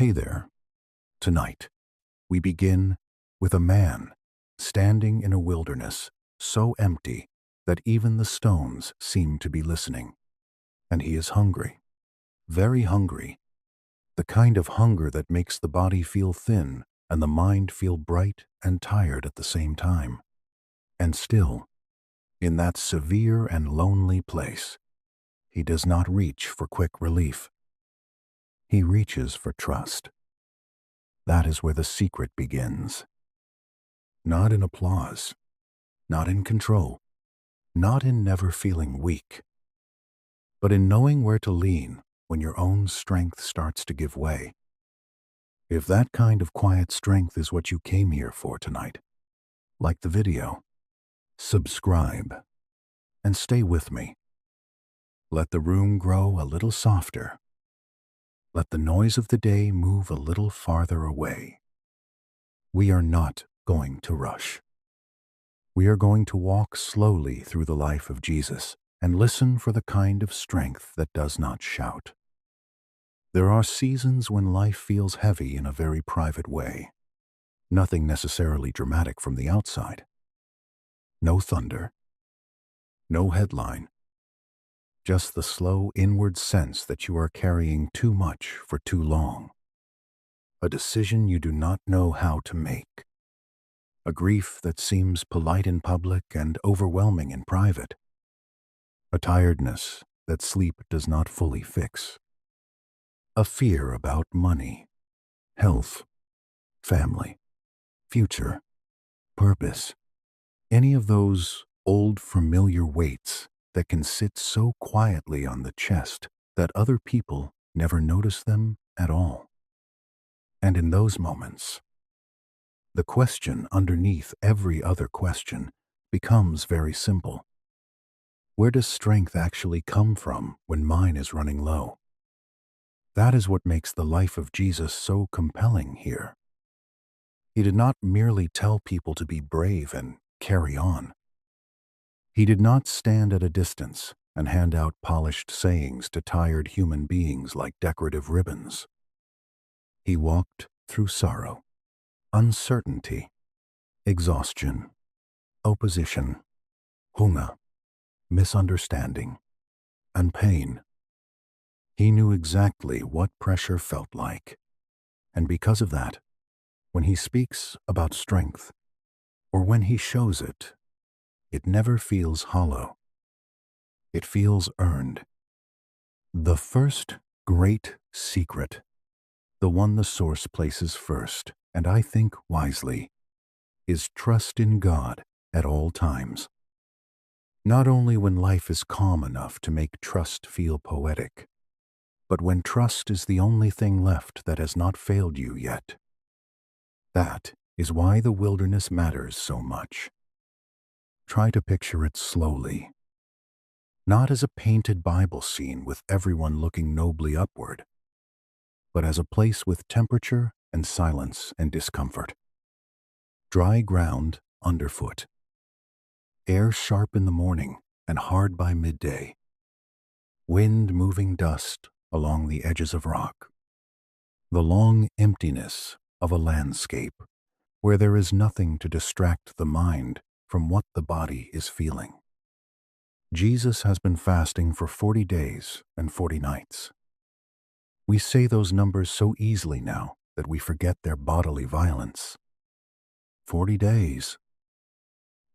Hey there. Tonight, we begin with a man standing in a wilderness so empty that even the stones seem to be listening. And he is hungry, very hungry, the kind of hunger that makes the body feel thin and the mind feel bright and tired at the same time. And still, in that severe and lonely place, he does not reach for quick relief. He reaches for trust. That is where the secret begins. Not in applause, not in control, not in never feeling weak, but in knowing where to lean when your own strength starts to give way. If that kind of quiet strength is what you came here for tonight, like the video, subscribe and stay with me. Let the room grow a little softer. Let the noise of the day move a little farther away. We are not going to rush. We are going to walk slowly through the life of Jesus and listen for the kind of strength that does not shout. There are seasons when life feels heavy in a very private way. Nothing necessarily dramatic from the outside. No thunder. No headline. Just the slow inward sense that you are carrying too much for too long. A decision you do not know how to make. A grief that seems polite in public and overwhelming in private. A tiredness that sleep does not fully fix. A fear about money, health, family, future, purpose. Any of those old familiar weights that can sit so quietly on the chest that other people never notice them at all. And in those moments, the question underneath every other question becomes very simple. Where does strength actually come from when mine is running low? That is what makes the life of Jesus so compelling here. He did not merely tell people to be brave and carry on. He did not stand at a distance and hand out polished sayings to tired human beings like decorative ribbons. He walked through sorrow, uncertainty, exhaustion, opposition, hunger, misunderstanding, and pain. He knew exactly what pressure felt like, and because of that, when he speaks about strength, or when he shows it, it never feels hollow. It feels earned. The first great secret, the one the source places first, and I think wisely, is trust in God at all times. Not only when life is calm enough to make trust feel poetic, but when trust is the only thing left that has not failed you yet. That is why the wilderness matters so much. Try to picture it slowly, not as a painted Bible scene with everyone looking nobly upward, but as a place with temperature and silence and discomfort. Dry ground underfoot. Air sharp in the morning and hard by midday. Wind moving dust along the edges of rock. The long emptiness of a landscape where there is nothing to distract the mind from what the body is feeling. Jesus has been fasting for 40 days and 40 nights. We say those numbers so easily now that we forget their bodily violence. 40 days.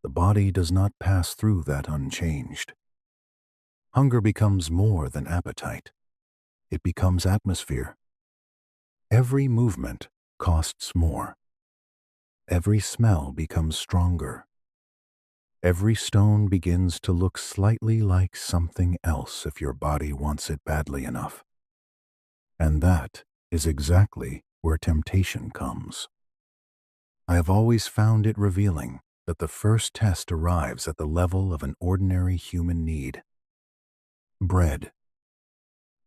The body does not pass through that unchanged. Hunger becomes more than appetite. It becomes atmosphere. Every movement costs more. Every smell becomes stronger. Every stone begins to look slightly like something else if your body wants it badly enough. And that is exactly where temptation comes. I have always found it revealing that the first test arrives at the level of an ordinary human need. Bread.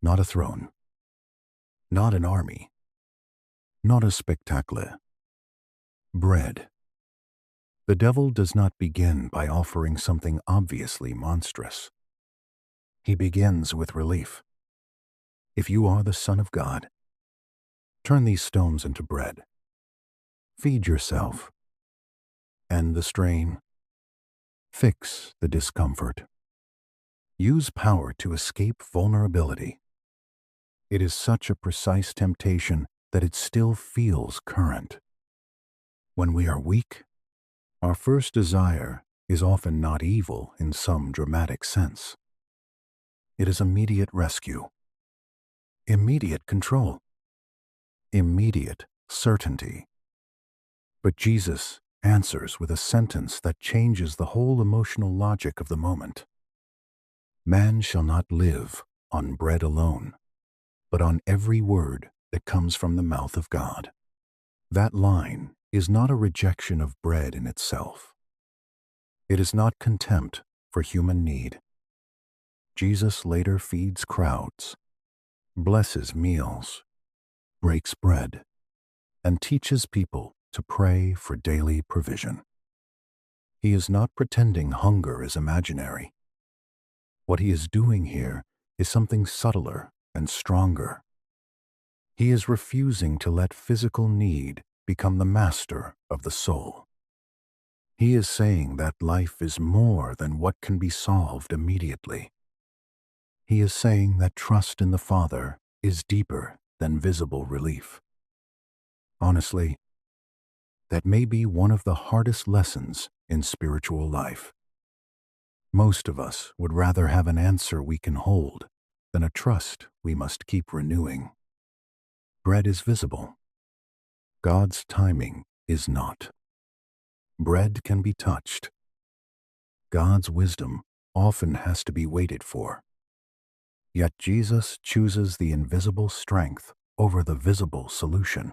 Not a throne. Not an army. Not a spectacle. Bread. The devil does not begin by offering something obviously monstrous. He begins with relief. If you are the Son of God, Turn these stones into bread. Feed yourself. End the strain. Fix the discomfort. Use power to escape vulnerability. It is such a precise temptation that it still feels current. When we are weak, our first desire is often not evil in some dramatic sense. It is immediate rescue, immediate control, immediate certainty. But Jesus answers with a sentence that changes the whole emotional logic of the moment. Man shall not live on bread alone, but on every word that comes from the mouth of God. That line is not a rejection of bread in itself. It is not contempt for human need. Jesus later feeds crowds, blesses meals, breaks bread, and teaches people to pray for daily provision. He is not pretending hunger is imaginary. What he is doing here is something subtler and stronger. He is refusing to let physical need become the master of the soul. He is saying that life is more than what can be solved immediately. He is saying that trust in the Father is deeper than visible relief. Honestly, that may be one of the hardest lessons in spiritual life. Most of us would rather have an answer we can hold than a trust we must keep renewing. Bread is visible. God's timing is not. Bread can be touched. God's wisdom often has to be waited for. Yet Jesus chooses the invisible strength over the visible solution.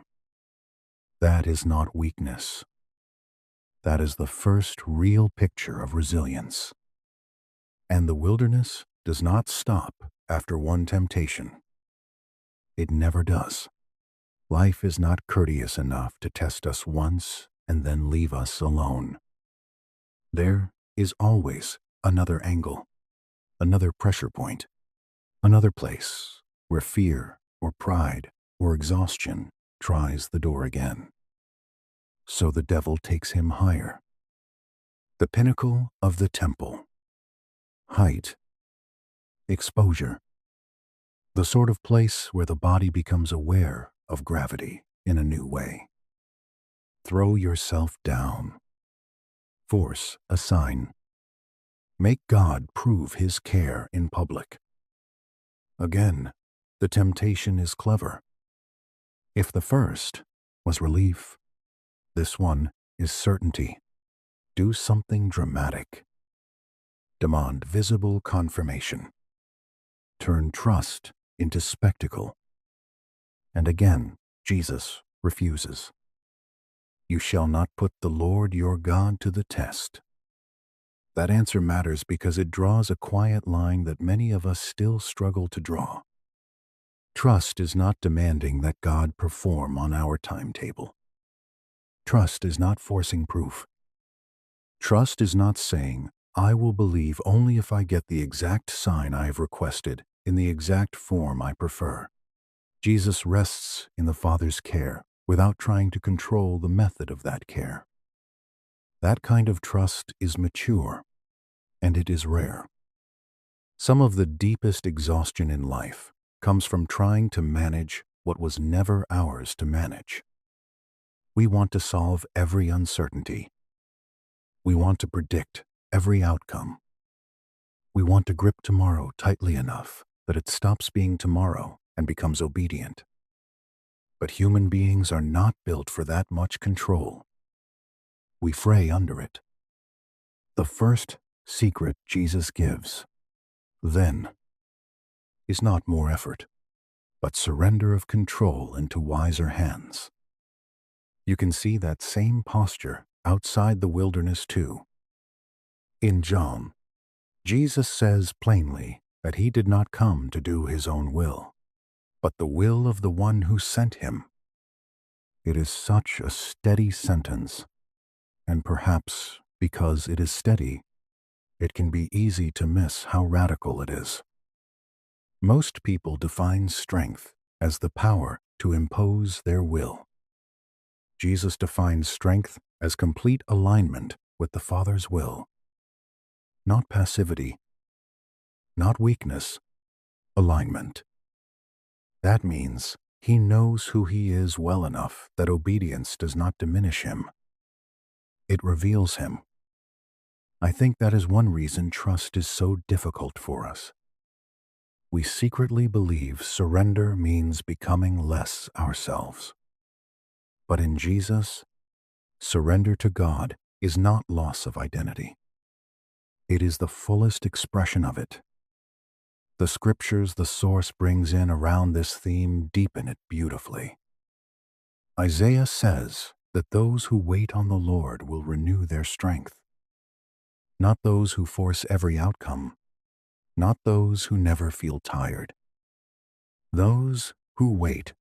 That is not weakness. That is the first real picture of resilience. And the wilderness does not stop after one temptation. It never does. Life is not courteous enough to test us once and then leave us alone. There is always another angle, another pressure point, another place where fear or pride or exhaustion tries the door again. So the devil takes him higher. The pinnacle of the temple. Height. Exposure. The sort of place where the body becomes aware of gravity in a new way. Throw yourself down. Force a sign. Make God prove his care in public. Again, the temptation is clever. If the first was relief, this one is certainty. Do something dramatic. Demand visible confirmation. Turn trust into spectacle. And again, Jesus refuses. You shall not put the Lord your God to the test. That answer matters because it draws a quiet line that many of us still struggle to draw. Trust is not demanding that God perform on our timetable. Trust is not forcing proof. Trust is not saying, I will believe only if I get the exact sign I have requested in the exact form I prefer. Jesus rests in the Father's care without trying to control the method of that care. That kind of trust is mature, and it is rare. Some of the deepest exhaustion in life comes from trying to manage what was never ours to manage. We want to solve every uncertainty. We want to predict every outcome. We want to grip tomorrow tightly enough that it stops being tomorrow and becomes obedient. But human beings are not built for that much control. We fray under it. The first secret Jesus gives, then, is not more effort, but surrender of control into wiser hands. You can see that same posture outside the wilderness too. In John, Jesus says plainly that he did not come to do his own will, but the will of the one who sent him. It is such a steady sentence, and perhaps because it is steady, it can be easy to miss how radical it is. Most people define strength as the power to impose their will. Jesus defines strength as complete alignment with the Father's will. Not passivity, not weakness, alignment. That means he knows who he is well enough that obedience does not diminish him. It reveals him. I think that is one reason trust is so difficult for us. We secretly believe surrender means becoming less ourselves. But in Jesus, surrender to God is not loss of identity. It is the fullest expression of it. The scriptures the source brings in around this theme deepen it beautifully. Isaiah says that those who wait on the Lord will renew their strength. Not those who force every outcome, not those who never feel tired. Those who wait.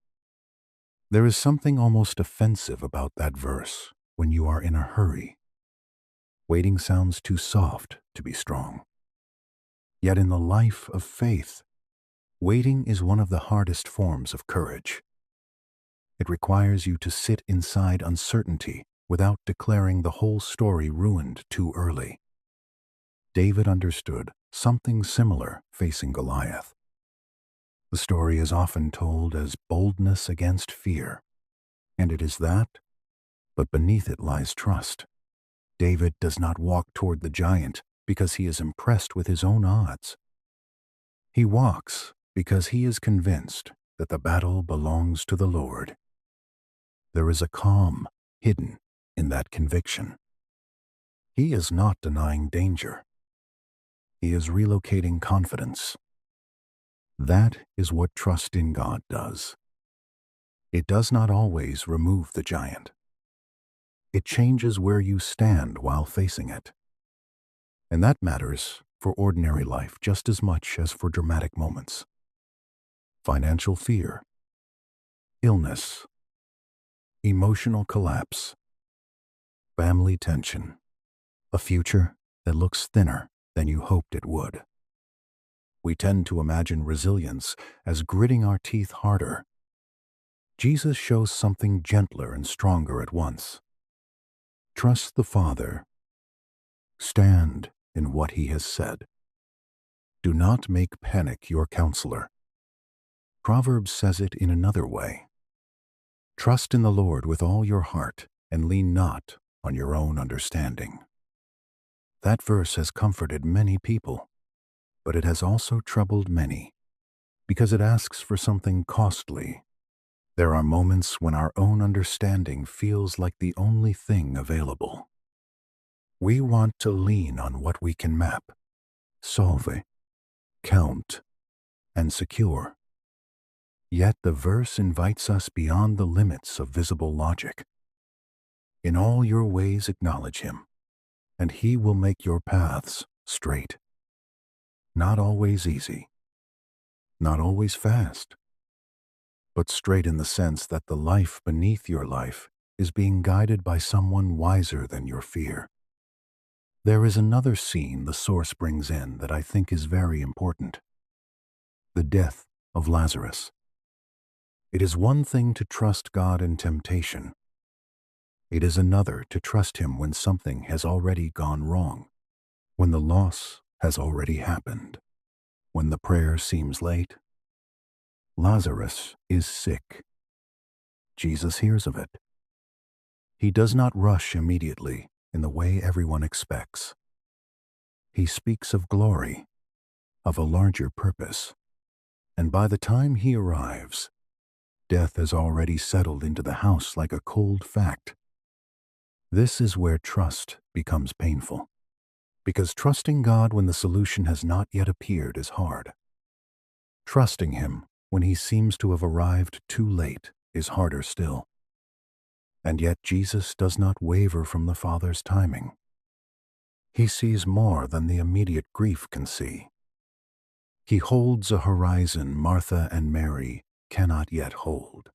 There is something almost offensive about that verse when you are in a hurry. Waiting sounds too soft to be strong. Yet in the life of faith, waiting is one of the hardest forms of courage. It requires you to sit inside uncertainty without declaring the whole story ruined too early. David understood something similar facing Goliath. The story is often told as boldness against fear, and it is that, but beneath it lies trust. David does not walk toward the giant because he is impressed with his own odds. He walks because he is convinced that the battle belongs to the Lord. There is a calm hidden in that conviction. He is not denying danger. He is relocating confidence. That is what trust in God does. It does not always remove the giant. It changes where you stand while facing it. And that matters for ordinary life just as much as for dramatic moments. Financial fear, illness, emotional collapse, family tension, a future that looks thinner than you hoped it would. We tend to imagine resilience as gritting our teeth harder. Jesus shows something gentler and stronger at once. Trust the Father. Stand in what he has said. Do not make panic your counselor. Proverbs says it in another way. Trust in the Lord with all your heart and lean not on your own understanding. That verse has comforted many people, but it has also troubled many because it asks for something costly. There are moments when our own understanding feels like the only thing available. We want to lean on what we can map, solve, count, and secure. Yet the verse invites us beyond the limits of visible logic. In all your ways acknowledge him, and he will make your paths straight. Not always easy, not always fast, but straight in the sense that the life beneath your life is being guided by someone wiser than your fear. There is another scene the source brings in that I think is very important. The death of Lazarus. It is one thing to trust God in temptation. It is another to trust him when something has already gone wrong, when the loss has already happened, when the prayer seems late. Lazarus is sick. Jesus hears of it. He does not rush immediately in the way everyone expects. He speaks of glory, of a larger purpose, and by the time he arrives, death has already settled into the house like a cold fact. This is where trust becomes painful, because trusting God when the solution has not yet appeared is hard. Trusting him when he seems to have arrived too late is harder still. And yet Jesus does not waver from the Father's timing. He sees more than the immediate grief can see. He holds a horizon Martha and Mary cannot yet hold.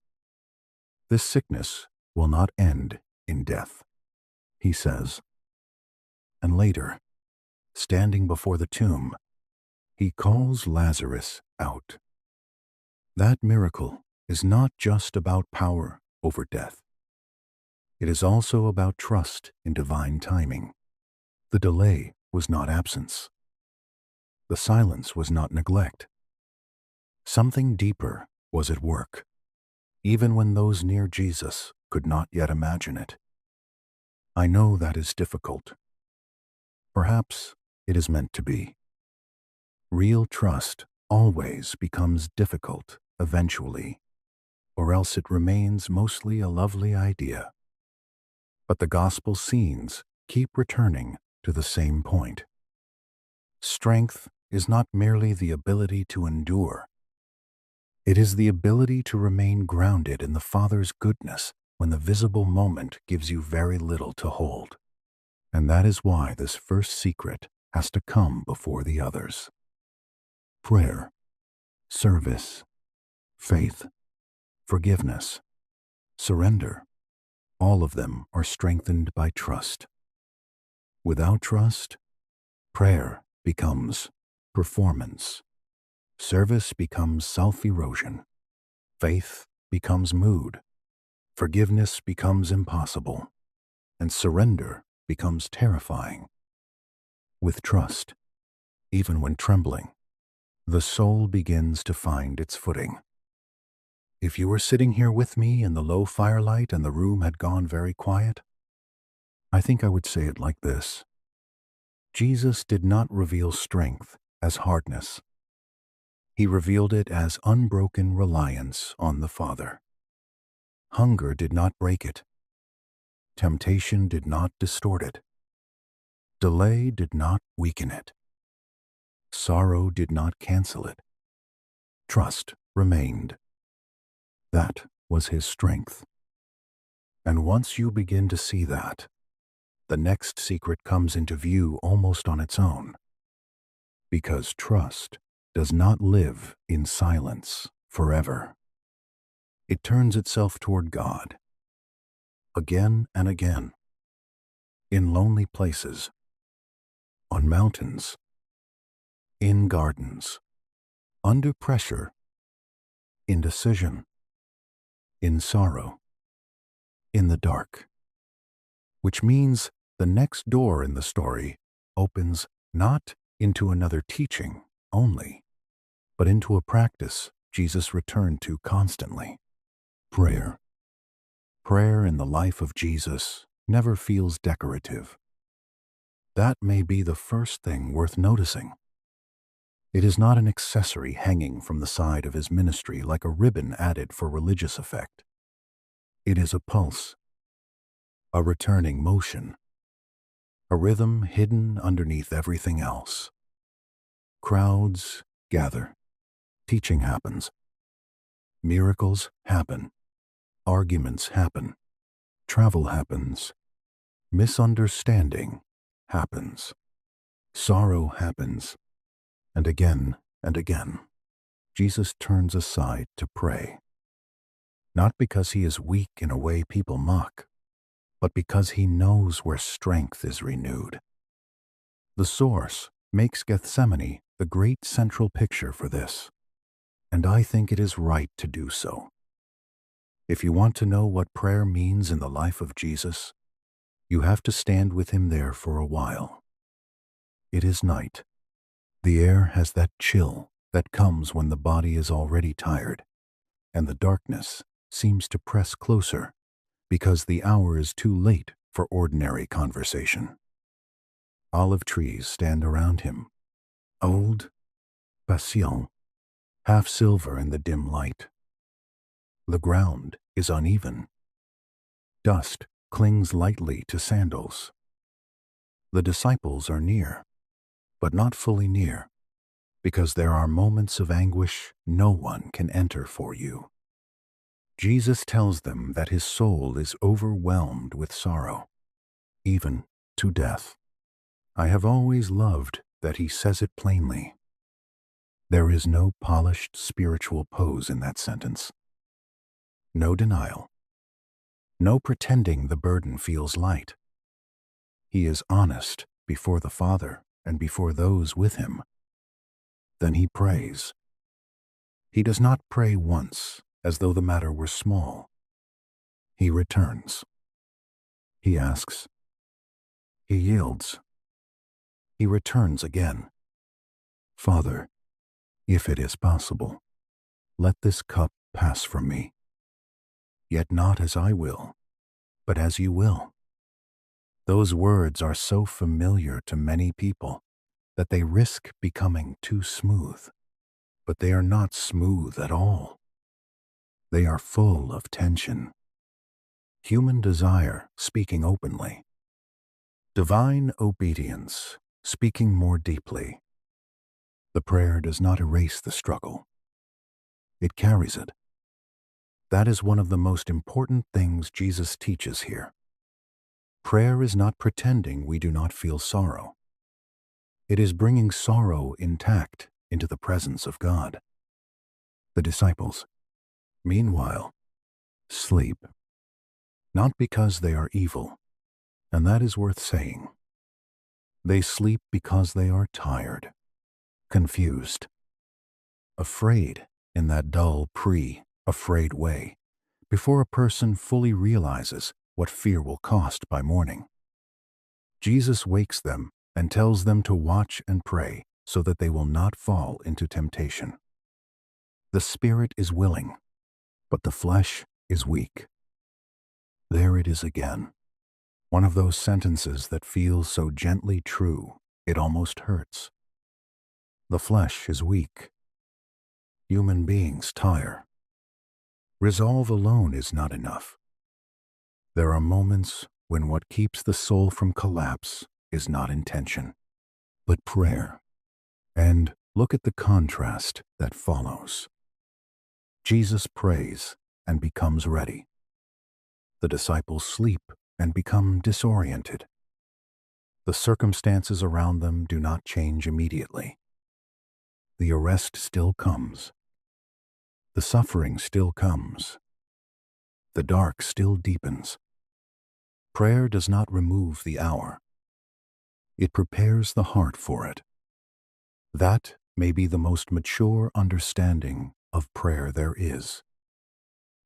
This sickness will not end in death, he says. And later, standing before the tomb, he calls Lazarus out. That miracle is not just about power over death. It is also about trust in divine timing. The delay was not absence. The silence was not neglect. Something deeper was at work, even when those near Jesus could not yet imagine it. I know that is difficult. Perhaps it is meant to be. Real trust always becomes difficult eventually, or else it remains mostly a lovely idea. But the gospel scenes keep returning to the same point. Strength is not merely the ability to endure. It is the ability to remain grounded in the Father's goodness when the visible moment gives you very little to hold. And that is why this first secret has to come before the others. Prayer, service, faith, forgiveness, surrender, all of them are strengthened by trust. Without trust, prayer becomes performance. Service becomes self-erosion. Faith becomes mood. Forgiveness becomes impossible. And surrender becomes terrifying. With trust, even when trembling, the soul begins to find its footing. If you were sitting here with me in the low firelight and the room had gone very quiet, I think I would say it like this. Jesus did not reveal strength as hardness. He revealed it as unbroken reliance on the Father. Hunger did not break it. Temptation did not distort it. Delay did not weaken it. Sorrow did not cancel it. Trust remained. That was his strength. And once you begin to see that, the next secret comes into view almost on its own. Because trust does not live in silence forever. It turns itself toward God, again and again, in lonely places, on mountains, in gardens, under pressure, in decision, in sorrow, in the dark. Which means the next door in the story opens not into another teaching only, but into a practice Jesus returned to constantly. Prayer. Prayer in the life of Jesus never feels decorative. That may be the first thing worth noticing. It is not an accessory hanging from the side of his ministry like a ribbon added for religious effect. It is a pulse, a returning motion, a rhythm hidden underneath everything else. Crowds gather. Teaching happens. Miracles happen. Arguments happen. Travel happens. Misunderstanding happens. Sorrow happens. And again, Jesus turns aside to pray. Not because he is weak in a way people mock, but because he knows where strength is renewed. The source makes Gethsemane the great central picture for this, and I think it is right to do so. If you want to know what prayer means in the life of Jesus, you have to stand with him there for a while. It is night. The air has that chill that comes when the body is already tired, and the darkness seems to press closer because the hour is too late for ordinary conversation. Olive trees stand around him, old, patient, half silver in the dim light. The ground is uneven. Dust clings lightly to sandals. The disciples are near, but not fully near, because there are moments of anguish no one can enter for you. Jesus tells them that his soul is overwhelmed with sorrow, even to death. I have always loved that he says it plainly. There is no polished spiritual pose in that sentence. No denial. No pretending the burden feels light. He is honest before the Father and before those with him. Then he prays. He does not pray once as though the matter were small. He returns. He asks. He yields. He returns again. Father, if it is possible, let this cup pass from me. Yet not as I will, but as you will. Those words are so familiar to many people that they risk becoming too smooth. But they are not smooth at all. They are full of tension. Human desire speaking openly. Divine obedience speaking more deeply. The prayer does not erase the struggle. It carries it. That is one of the most important things Jesus teaches here. Prayer is not pretending we do not feel sorrow. It is bringing sorrow intact into the presence of God. The disciples, meanwhile, sleep. Not because they are evil, and that is worth saying. They sleep because they are tired, confused, afraid in that dull, afraid way, before a person fully realizes what fear will cost by morning. Jesus wakes them and tells them to watch and pray so that they will not fall into temptation. The spirit is willing, but the flesh is weak. There it is again. One of those sentences that feels so gently true, it almost hurts. The flesh is weak. Human beings tire. Resolve alone is not enough. There are moments when what keeps the soul from collapse is not intention, but prayer. And look at the contrast that follows. Jesus prays and becomes ready. The disciples sleep and become disoriented. The circumstances around them do not change immediately. The arrest still comes. The suffering still comes. The dark still deepens. Prayer does not remove the hour. It prepares the heart for it. That may be the most mature understanding of prayer there is.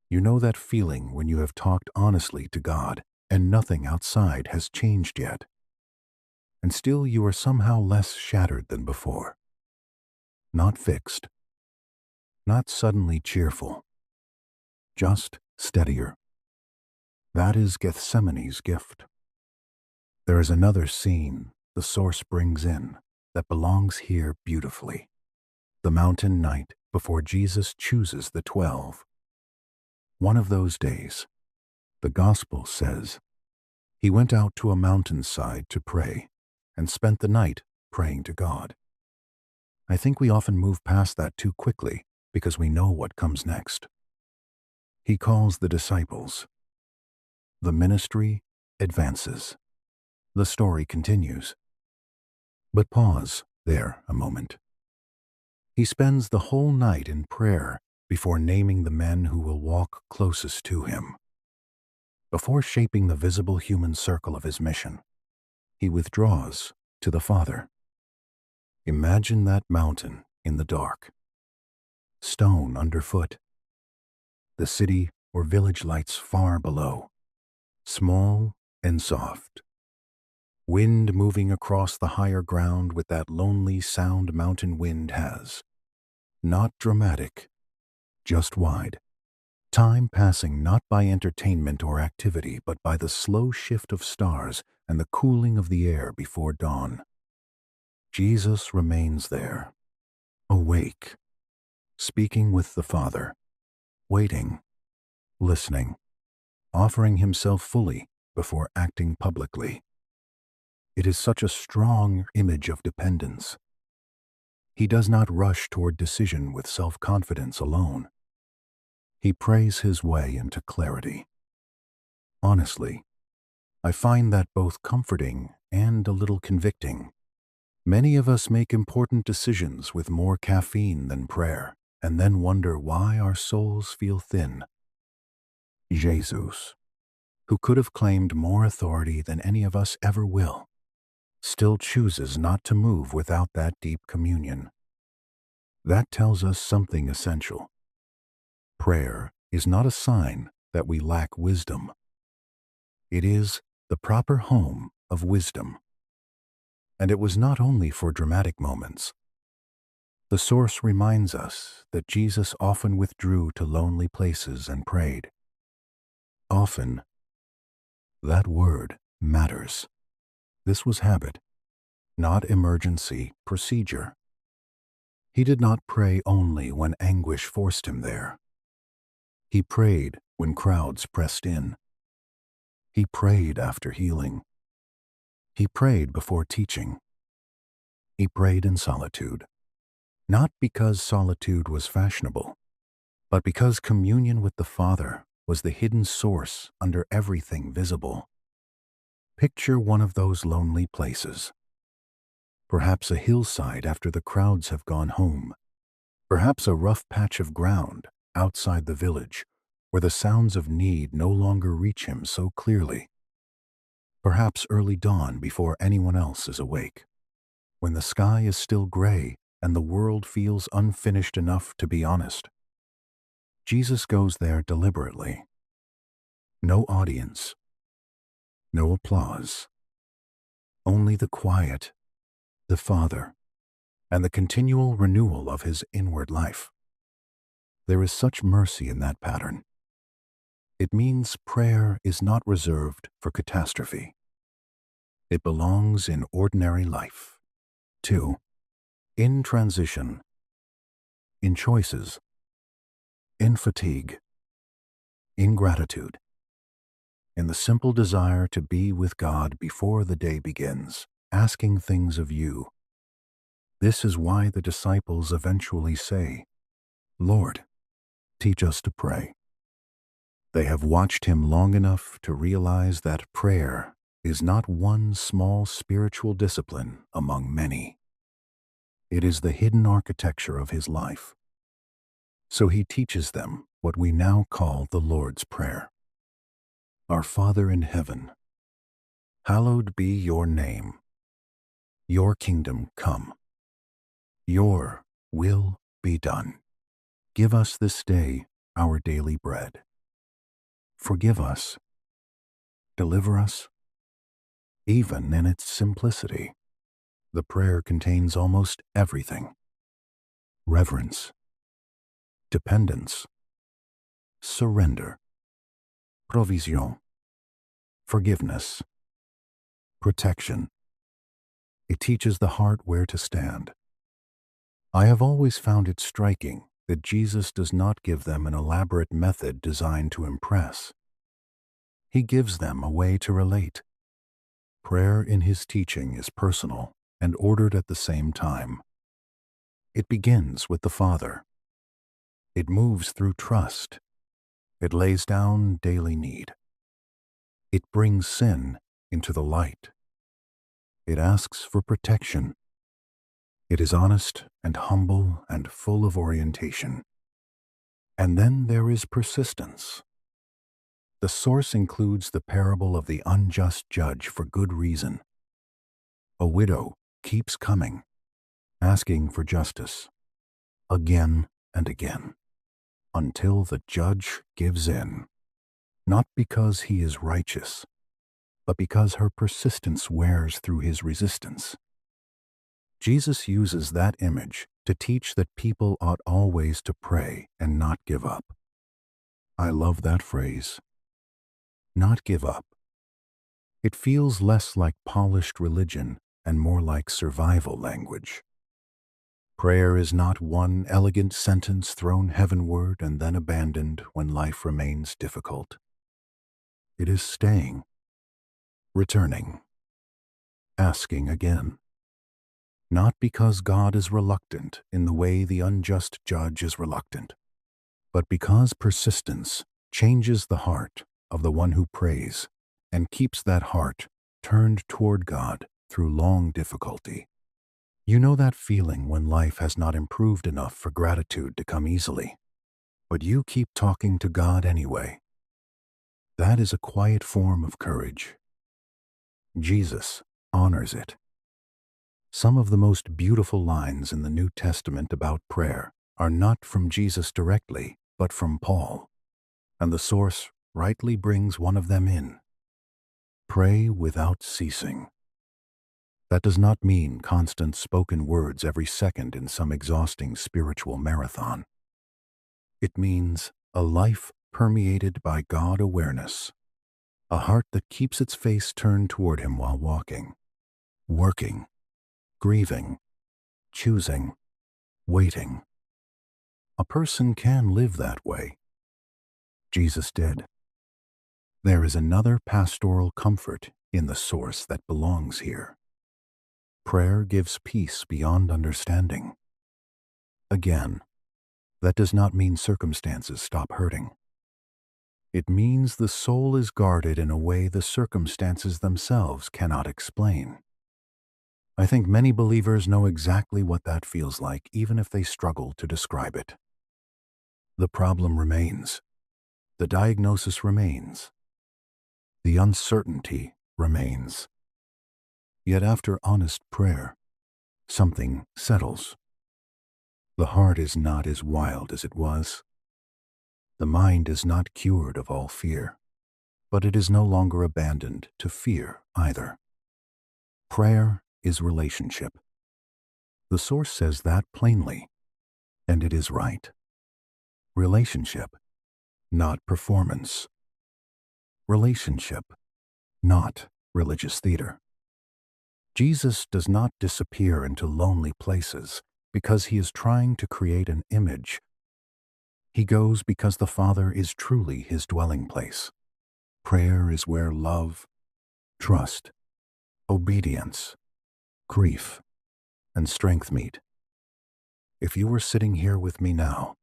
You know that feeling when you have talked honestly to God and nothing outside has changed yet. And still you are somehow less shattered than before. Not fixed. Not suddenly cheerful. Just steadier. That is Gethsemane's gift. There is another scene the source brings in that belongs here beautifully. The mountain night before Jesus chooses the 12. One of those days, the Gospel says, he went out to a mountainside to pray and spent the night praying to God. I think we often move past that too quickly because we know what comes next. He calls the disciples. The ministry advances. The story continues. But pause there a moment. He spends the whole night in prayer before naming the men who will walk closest to him. Before shaping the visible human circle of his mission, he withdraws to the Father. Imagine that mountain in the dark. Stone underfoot. The city or village lights far below. Small and soft. Wind moving across the higher ground with that lonely sound mountain wind has. Not dramatic, just wide. Time passing not by entertainment or activity, but by the slow shift of stars and the cooling of the air before dawn. Jesus remains there, awake, speaking with the Father, waiting, listening, offering himself fully before acting publicly. It is such a strong image of dependence. He does not rush toward decision with self-confidence alone. He prays his way into clarity. Honestly, I find that both comforting and a little convicting. Many of us make important decisions with more caffeine than prayer, and then wonder why our souls feel thin. Jesus, who could have claimed more authority than any of us ever will, still chooses not to move without that deep communion. That tells us something essential. Prayer is not a sign that we lack wisdom. It is the proper home of wisdom. And it was not only for dramatic moments. The source reminds us that Jesus often withdrew to lonely places and prayed. Often, that word matters. This was habit, not emergency procedure. He did not pray only when anguish forced him there. He prayed when crowds pressed in. He prayed after healing. He prayed before teaching. He prayed in solitude, not because solitude was fashionable, but because communion with the Father was the hidden source under everything visible. Picture one of those lonely places. Perhaps a hillside after the crowds have gone home. Perhaps a rough patch of ground outside the village where the sounds of need no longer reach him so clearly. Perhaps early dawn before anyone else is awake, when the sky is still gray and the world feels unfinished enough to be honest. Jesus goes there deliberately. No audience, no applause, only the quiet, the Father, and the continual renewal of his inward life. There is such mercy in that pattern. It means prayer is not reserved for catastrophe. It belongs in ordinary life. 2. In transition, in choices, in fatigue, in gratitude, in the simple desire to be with God before the day begins, asking things of you. This is why the disciples eventually say, "Lord, teach us to pray." They have watched him long enough to realize that prayer is not one small spiritual discipline among many. It is the hidden architecture of his life. So he teaches them what we now call the Lord's Prayer. Our Father in heaven, hallowed be your name. Your kingdom come. Your will be done. Give us this day our daily bread. Forgive us. Deliver us. Even in its simplicity, the prayer contains almost everything. Reverence, dependence, surrender, provision, forgiveness, protection. It teaches the heart where to stand. I have always found it striking that Jesus does not give them an elaborate method designed to impress. He gives them a way to relate. Prayer in his teaching is personal and ordered at the same time. It begins with the Father. It moves through trust. It lays down daily need. It brings sin into the light. It asks for protection. It is honest and humble and full of orientation. And then there is persistence. The source includes the parable of the unjust judge for good reason. A widow keeps coming, asking for justice, again and again, until the judge gives in, not because he is righteous, but because her persistence wears through his resistance. Jesus uses that image to teach that people ought always to pray and not give up. I love that phrase. Not give up. It feels less like polished religion and more like survival language. Prayer is not one elegant sentence thrown heavenward and then abandoned when life remains difficult. It is staying, returning, asking again. Not because God is reluctant in the way the unjust judge is reluctant, but because persistence changes the heart of the one who prays and keeps that heart turned toward God through long difficulty. You know that feeling when life has not improved enough for gratitude to come easily, but you keep talking to God anyway. That is a quiet form of courage. Jesus honors it. Some of the most beautiful lines in the New Testament about prayer are not from Jesus directly, but from Paul, and the source rightly brings one of them in. Pray without ceasing. That does not mean constant spoken words every second in some exhausting spiritual marathon. It means a life permeated by God awareness, a heart that keeps its face turned toward Him while walking, working, grieving, choosing, waiting. A person can live that way. Jesus did. There is another pastoral comfort in the source that belongs here. Prayer gives peace beyond understanding. Again, that does not mean circumstances stop hurting. It means the soul is guarded in a way the circumstances themselves cannot explain. I think many believers know exactly what that feels like, even if they struggle to describe it. The problem remains. The diagnosis remains. The uncertainty remains. Yet after honest prayer, something settles. The heart is not as wild as it was. The mind is not cured of all fear, but it is no longer abandoned to fear either. Prayer is relationship. The source says that plainly, and it is right. Relationship, not performance. Relationship, not religious theater. Jesus does not disappear into lonely places because He is trying to create an image. He goes because the Father is truly His dwelling place. Prayer is where love, trust, obedience, grief, and strength meet. If you were sitting here with me now,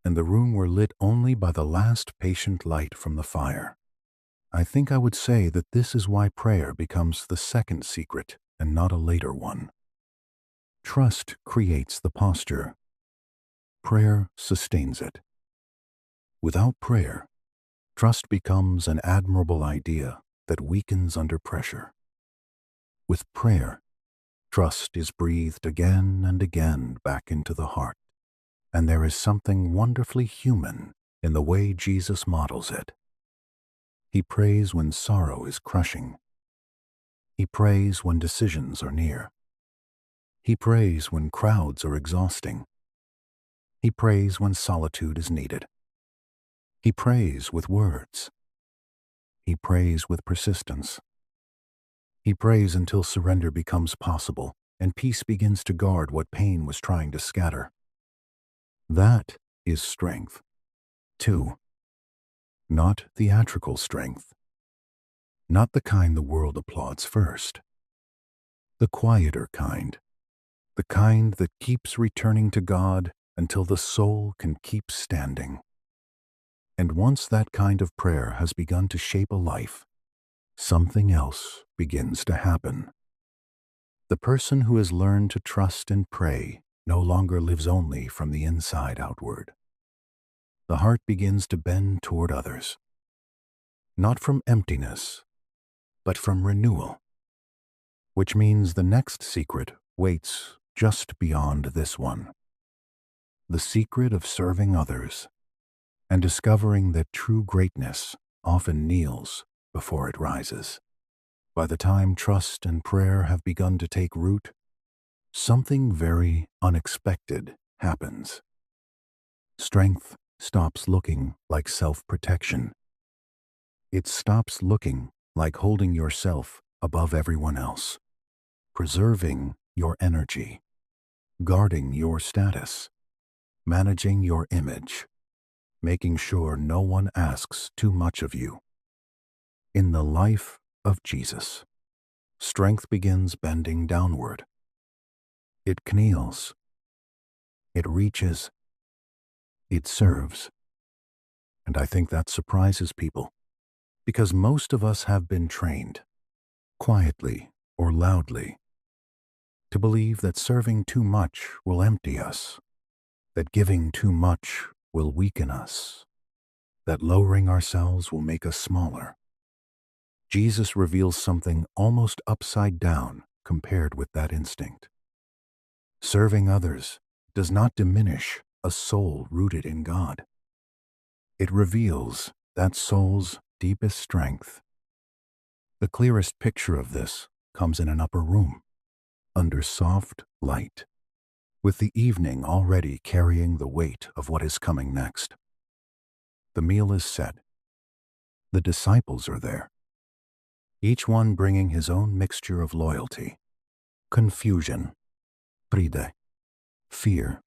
and the room were lit only by the last patient light from the fire, I think I would say that this is why prayer becomes the second secret and not a later one. Trust creates the posture. Prayer sustains it. Without prayer, trust becomes an admirable idea that weakens under pressure. With prayer, trust is breathed again and again back into the heart, and there is something wonderfully human in the way Jesus models it. He prays when sorrow is crushing. He prays when decisions are near. He prays when crowds are exhausting. He prays when solitude is needed. He prays with words. He prays with persistence. He prays until surrender becomes possible and peace begins to guard what pain was trying to scatter. That is strength. 2. Not theatrical strength. Not the kind the world applauds first. The quieter kind. The kind that keeps returning to God until the soul can keep standing. And once that kind of prayer has begun to shape a life, something else begins to happen. The person who has learned to trust and pray no longer lives only from the inside outward. The heart begins to bend toward others, not from emptiness, but from renewal, which means the next secret waits just beyond this one. The secret of serving others and discovering that true greatness often kneels before it rises. By the time trust and prayer have begun to take root, something very unexpected happens. Strength stops looking like self-protection. It stops looking like holding yourself above everyone else, preserving your energy, guarding your status, managing your image, making sure no one asks too much of you. In the life of Jesus, strength begins bending downward. It kneels. It reaches. It serves. And I think that surprises people, because most of us have been trained, quietly or loudly, to believe that serving too much will empty us, that giving too much will weaken us, that lowering ourselves will make us smaller. Jesus reveals something almost upside down compared with that instinct. Serving others does not diminish a soul rooted in God. It reveals that soul's deepest strength. The clearest picture of this comes in an upper room, under soft light, with the evening already carrying the weight of what is coming next. The meal is set. The disciples are there, each one bringing his own mixture of loyalty, confusion, pride, fear,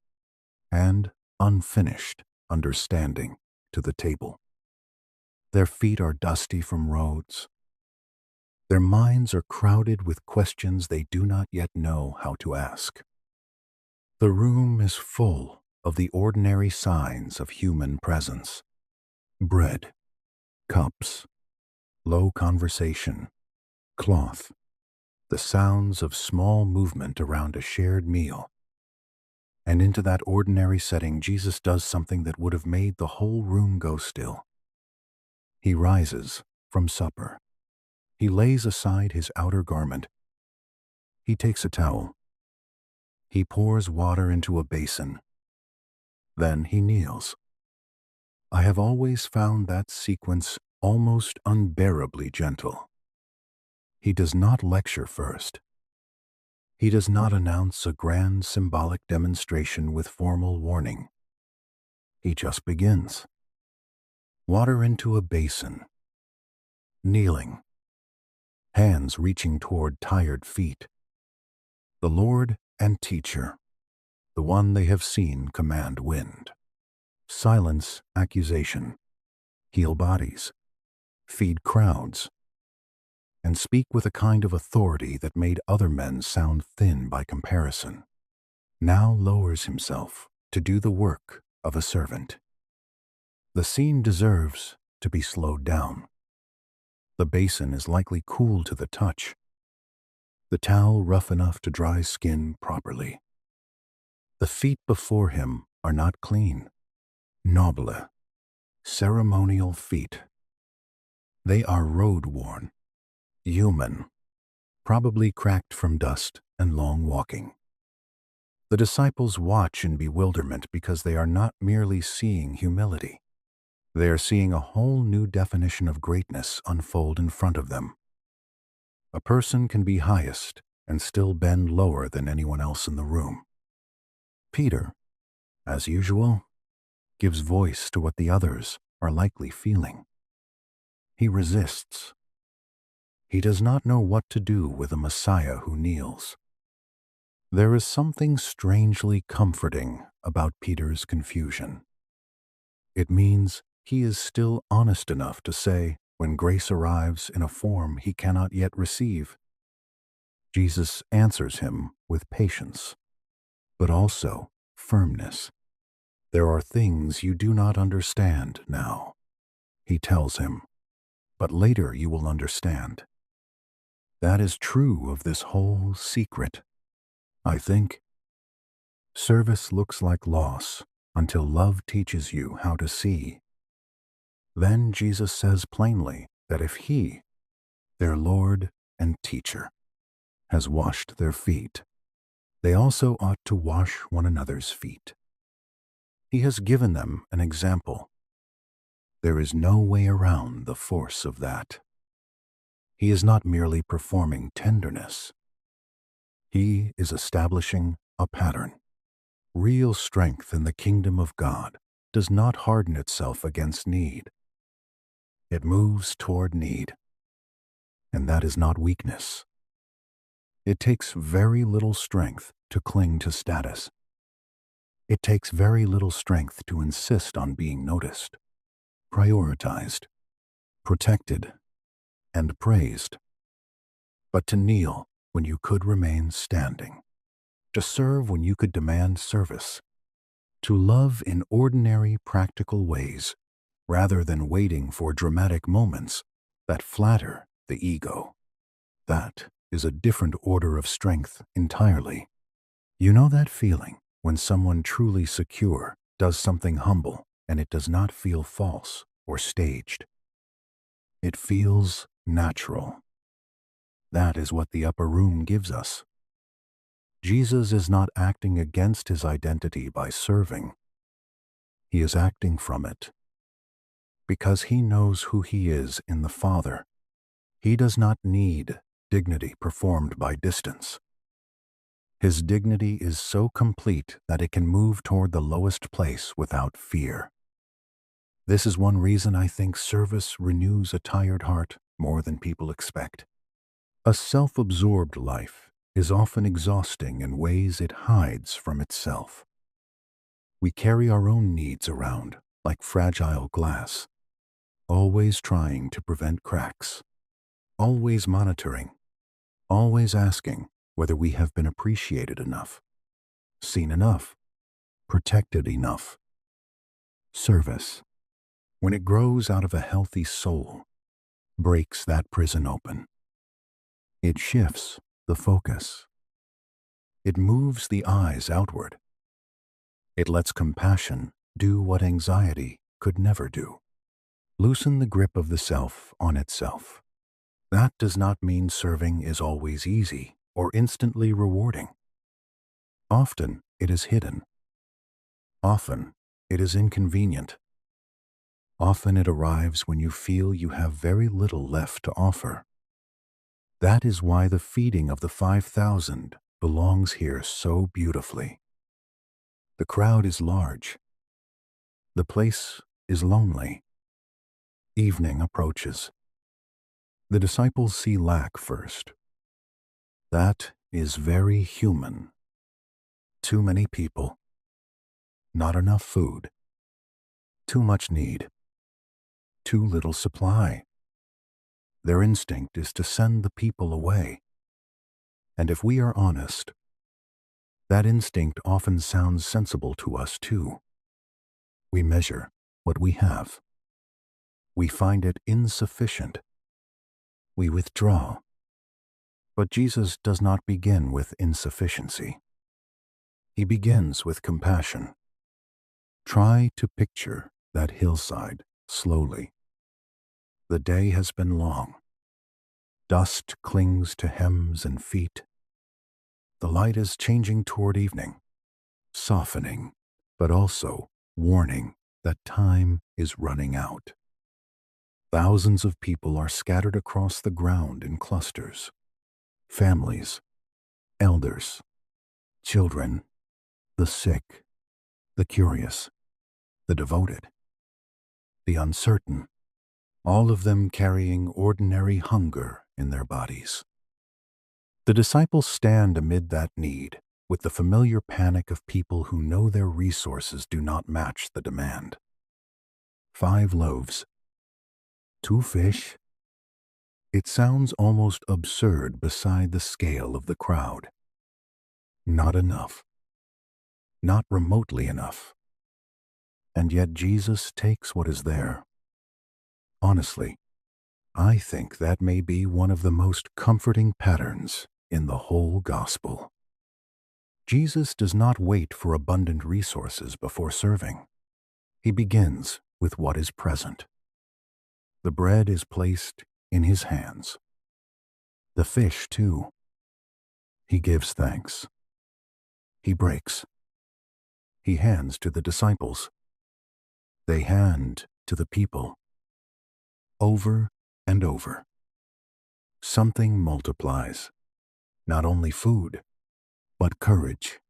and unfinished understanding to the table. Their feet are dusty from roads. Their minds are crowded with questions they do not yet know how to ask. The room is full of the ordinary signs of human presence: bread, cups, low conversation, cloth, the sounds of small movement around a shared meal. And into that ordinary setting, Jesus does something that would have made the whole room go still. He rises from supper. He lays aside his outer garment. He takes a towel. He pours water into a basin. Then he kneels. I have always found that sequence almost unbearably gentle. He does not lecture first. He does not announce a grand symbolic demonstration with formal warning. He just begins. Water into a basin. Kneeling. Hands reaching toward tired feet. The Lord and teacher, the one they have seen command wind. Silence accusation. Heal bodies. Feed crowds. And speak with a kind of authority that made other men sound thin by comparison. Now lowers himself to do the work of a servant. The scene deserves to be slowed down. The basin is likely cool to the touch, the towel rough enough to dry skin properly. The feet before him are not clean, noble, ceremonial feet. They are road-worn, human, probably cracked from dust and long walking. The disciples watch in bewilderment because they are not merely seeing humility. They are seeing a whole new definition of greatness unfold in front of them. A person can be highest and still bend lower than anyone else in the room. Peter, as usual, gives voice to what the others are likely feeling. He resists. He does not know what to do with a Messiah who kneels. There is something strangely comforting about Peter's confusion. It means he is still honest enough to say, when grace arrives in a form he cannot yet receive, Jesus answers him with patience, but also firmness. There are things you do not understand now, he tells him, but later you will understand. That is true of this whole secret, I think. Service looks like loss until love teaches you how to see. Then Jesus says plainly that if he, their Lord and teacher, has washed their feet, they also ought to wash one another's feet. He has given them an example. There is no way around the force of that. He is not merely performing tenderness. He is establishing a pattern. Real strength in the kingdom of God does not harden itself against need. It moves toward need. And that is not weakness. It takes very little strength to cling to status. It takes very little strength to insist on being noticed, prioritized, protected, and praised. But to kneel when you could remain standing, to serve when you could demand service, to love in ordinary practical ways rather than waiting for dramatic moments that flatter the ego. That is a different order of strength entirely. You know that feeling when someone truly secure does something humble and it does not feel false or staged. It feels natural. That is what the upper room gives us. Jesus is not acting against his identity by serving. He is acting from it. because he knows who he is in the Father. He does not need dignity performed by distance. His dignity is so complete that it can move toward the lowest place without fear. This is one reason I think service renews a tired heart more than people expect. A self-absorbed life is often exhausting in ways it hides from itself. We carry our own needs around like fragile glass, always trying to prevent cracks, always monitoring, always asking whether we have been appreciated enough, seen enough, protected enough. Service, when it grows out of a healthy soul, breaks that prison open. It shifts the focus. It moves the eyes outward. It lets compassion do what anxiety could never do. Loosen the grip of the self on itself. That does not mean serving is always easy or instantly rewarding. Often it is hidden. Often it is inconvenient. Often it arrives when you feel you have very little left to offer. That is why the feeding of the 5,000 belongs here so beautifully. The crowd is large. The place is lonely. Evening approaches. The disciples see lack first. That is very human. Too many people. Not enough food. Too much need. Too little supply. Their instinct is to send the people away. And if we are honest, that instinct often sounds sensible to us too. We measure what we have. We find it insufficient. We withdraw. But Jesus does not begin with insufficiency. He begins with compassion. Try to picture that hillside slowly. The day has been long. Dust clings to hems and feet. The light is changing toward evening, softening, but also warning that time is running out. Thousands of people are scattered across the ground in clusters. Families, elders, children, the sick, the curious, the devoted, the uncertain, all of them carrying ordinary hunger in their bodies. The disciples stand amid that need with the familiar panic of people who know their resources do not match the demand. 5 loaves, 2 fish. It sounds almost absurd beside the scale of the crowd. Not enough. Not remotely enough. And yet Jesus takes what is there. Honestly, I think that may be one of the most comforting patterns in the whole gospel. Jesus does not wait for abundant resources before serving. He begins with what is present. The bread is placed in his hands. The fish, too. He gives thanks. He breaks. He hands to the disciples. They hand to the people. Over and over. Something multiplies. Not only food, but courage.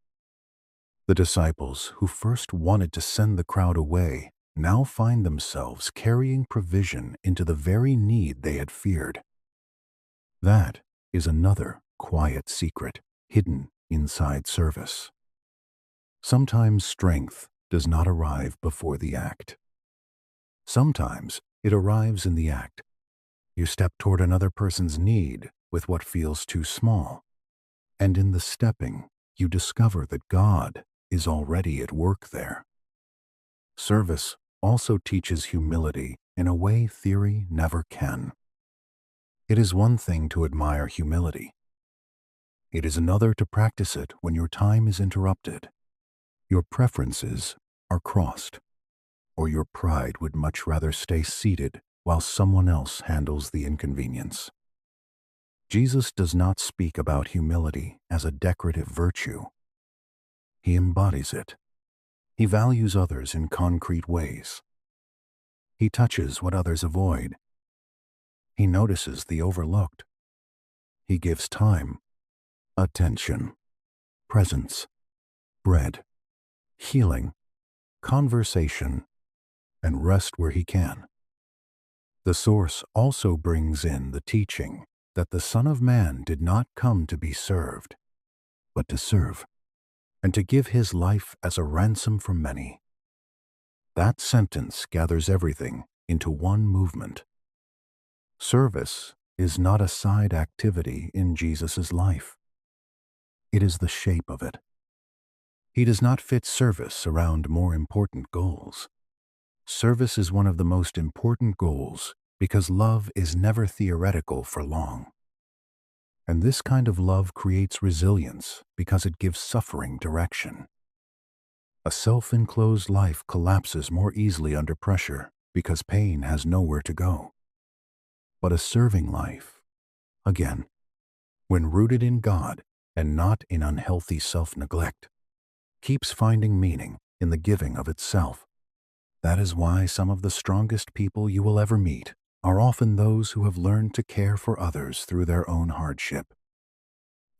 The disciples who first wanted to send the crowd away now find themselves carrying provision into the very need they had feared. That is another quiet secret hidden inside service. Sometimes strength does not arrive before the act. Sometimes it arrives in the act. You step toward another person's need with what feels too small. And in the stepping, you discover that God is already at work there. Service also teaches humility in a way theory never can. It is one thing to admire humility. It is another to practice it when your time is interrupted, your preferences are crossed, or your pride would much rather stay seated while someone else handles the inconvenience. Jesus does not speak about humility as a decorative virtue. He embodies it. He values others in concrete ways. He touches what others avoid. He notices the overlooked. He gives time, attention, presence, bread, healing, conversation, and rest where he can. The source also brings in the teaching that the Son of Man did not come to be served, but to serve, and to give his life as a ransom for many. That sentence gathers everything into one movement. Service is not a side activity in Jesus' life. It is the shape of it. He does not fit service around more important goals. Service is one of the most important goals because love is never theoretical for long. And this kind of love creates resilience because it gives suffering direction. A self-enclosed life collapses more easily under pressure because pain has nowhere to go. But a serving life, again, when rooted in God and not in unhealthy self-neglect, keeps finding meaning in the giving of itself. That is why some of the strongest people you will ever meet are often those who have learned to care for others through their own hardship.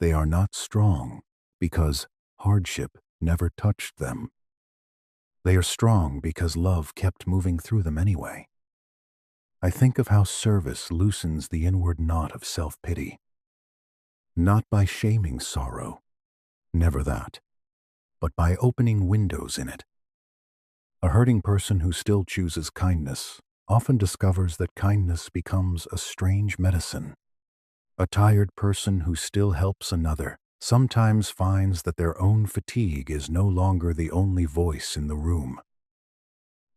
They are not strong because hardship never touched them. They are strong because love kept moving through them anyway. I think of how service loosens the inward knot of self-pity. Not by shaming sorrow, never that, but by opening windows in it. A hurting person who still chooses kindness often discovers that kindness becomes a strange medicine. A tired person who still helps another sometimes finds that their own fatigue is no longer the only voice in the room.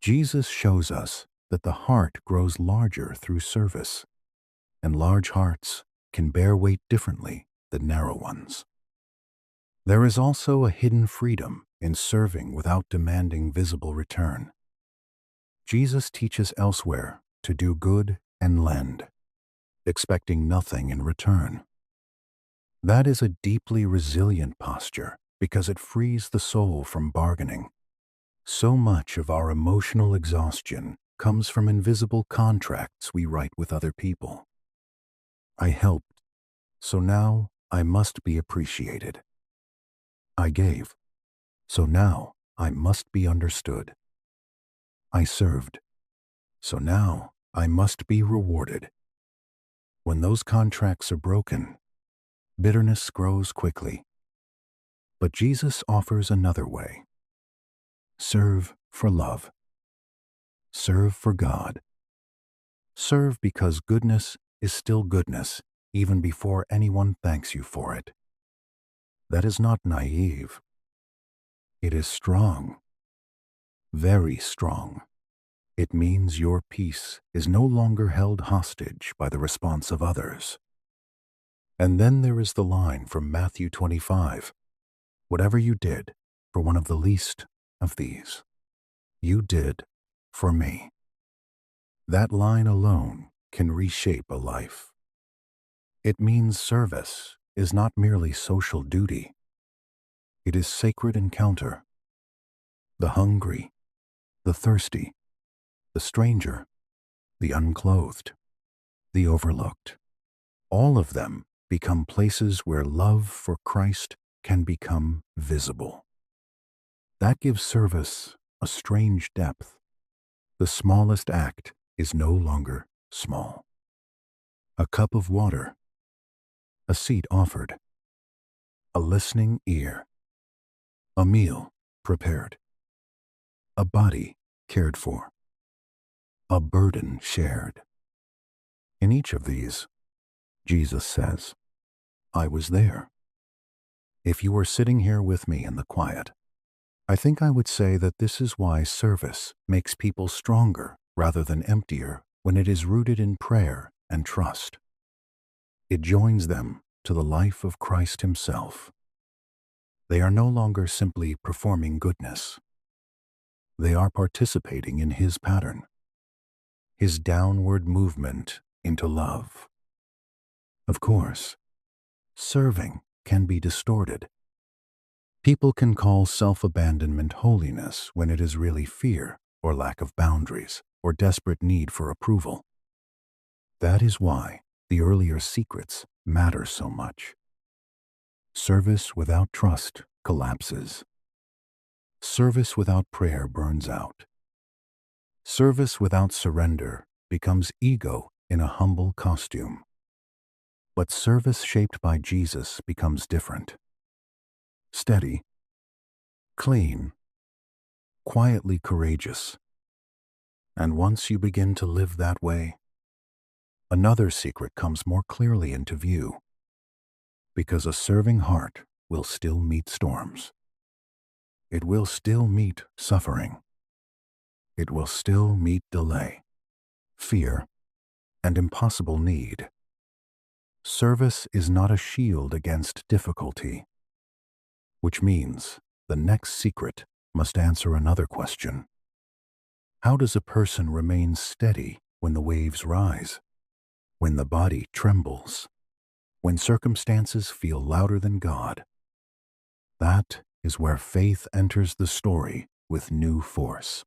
Jesus shows us that the heart grows larger through service, and large hearts can bear weight differently than narrow ones. There is also a hidden freedom in serving without demanding visible return. Jesus teaches elsewhere to do good and lend, expecting nothing in return. That is a deeply resilient posture because it frees the soul from bargaining. So much of our emotional exhaustion comes from invisible contracts we write with other people. I helped, so now I must be appreciated. I gave, so now I must be understood. I served, so now I must be rewarded. When those contracts are broken, bitterness grows quickly. But Jesus offers another way. Serve for love. Serve for God. Serve because goodness is still goodness, even before anyone thanks you for it. That is not naive. It is strong. Very strong. It means your peace is no longer held hostage by the response of others. And then there is the line from Matthew 25. Whatever you did for one of the least of these, you did for me. That line alone can reshape a life. It means service is not merely social duty. It is sacred encounter. The hungry, the thirsty, the stranger, the unclothed, the overlooked, all of them become places where love for Christ can become visible. That gives service a strange depth. The smallest act is no longer small. A cup of water, a seat offered, a listening ear, a meal prepared, a body cared for, a burden shared. In each of these, Jesus says, I was there. If you were sitting here with me in the quiet, I think I would say that this is why service makes people stronger rather than emptier when it is rooted in prayer and trust. It joins them to the life of Christ himself. They are no longer simply performing goodness. They are participating in his pattern, his downward movement into love. Of course, serving can be distorted. People can call self-abandonment holiness when it is really fear or lack of boundaries. or desperate need for approval. That is why the earlier secrets matter so much. Service without trust collapses. Service without prayer burns out. Service without surrender becomes ego in a humble costume. But service shaped by Jesus becomes different. Steady, clean, quietly courageous. And once you begin to live that way, another secret comes more clearly into view. Because a serving heart will still meet storms. It will still meet suffering. It will still meet delay, fear, and impossible need. Service is not a shield against difficulty, which means the next secret must answer another question. How does a person remain steady when the waves rise, when the body trembles, when circumstances feel louder than God? That is where faith enters the story with new force.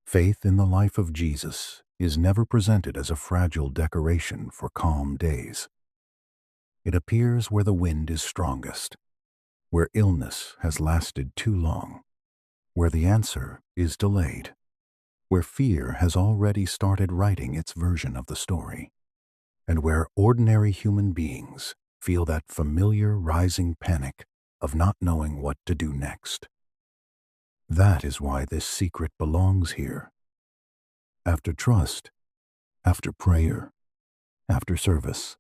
Faith in the life of Jesus is never presented as a fragile decoration for calm days. It appears where the wind is strongest, where illness has lasted too long, where the answer is delayed, where fear has already started writing its version of the story, and where ordinary human beings feel that familiar rising panic of not knowing what to do next. That is why this secret belongs here. After trust, after prayer, after service,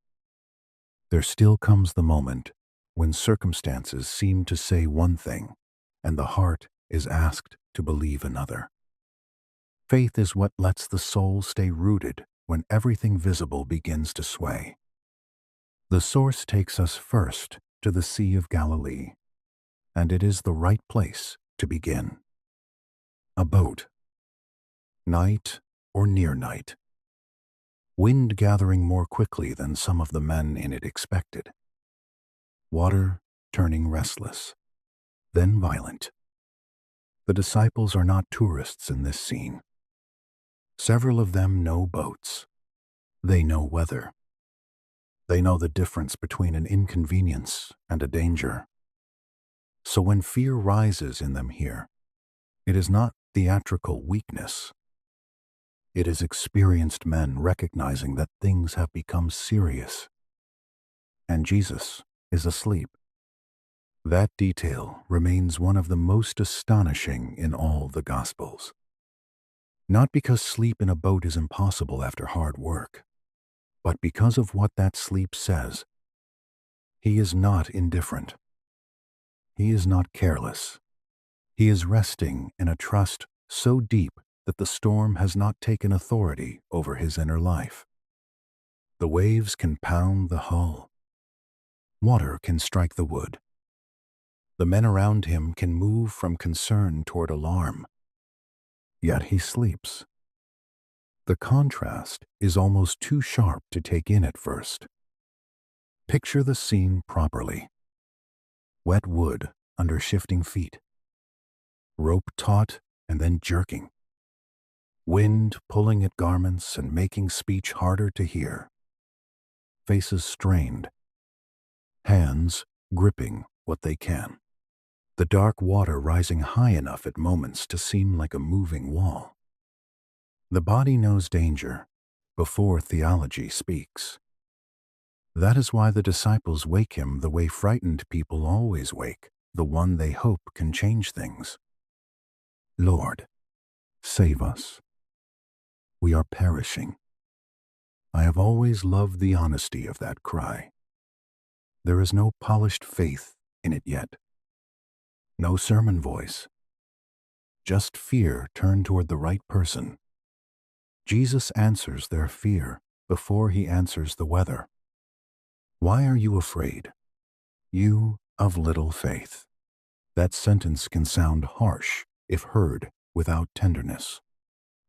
there still comes the moment when circumstances seem to say one thing and the heart is asked to believe another. Faith is what lets the soul stay rooted when everything visible begins to sway. The source takes us first to the Sea of Galilee, and it is the right place to begin. A boat. Night or near night. Wind gathering more quickly than some of the men in it expected. Water turning restless, then violent. The disciples are not tourists in this scene. Several of them know boats. They know weather. They know the difference between an inconvenience and a danger. So when fear rises in them here, it is not theatrical weakness. It is experienced men recognizing that things have become serious. And Jesus is asleep. That detail remains one of the most astonishing in all the Gospels. Not because sleep in a boat is impossible after hard work, but because of what that sleep says. He is not indifferent. He is not careless. He is resting in a trust so deep that the storm has not taken authority over his inner life. The waves can pound the hull. Water can strike the wood. The men around him can move from concern toward alarm. Yet he sleeps. The contrast is almost too sharp to take in at first. Picture the scene properly. Wet wood under shifting feet. Rope taut and then jerking. Wind pulling at garments and making speech harder to hear. Faces strained. Hands gripping what they can. The dark water rising high enough at moments to seem like a moving wall. The body knows danger before theology speaks. That is why the disciples wake him the way frightened people always wake the one they hope can change things. Lord, save us. We are perishing. I have always loved the honesty of that cry. There is no polished faith in it yet. No sermon voice. Just fear turned toward the right person. Jesus answers their fear before he answers the weather. Why are you afraid? You of little faith. That sentence can sound harsh if heard without tenderness.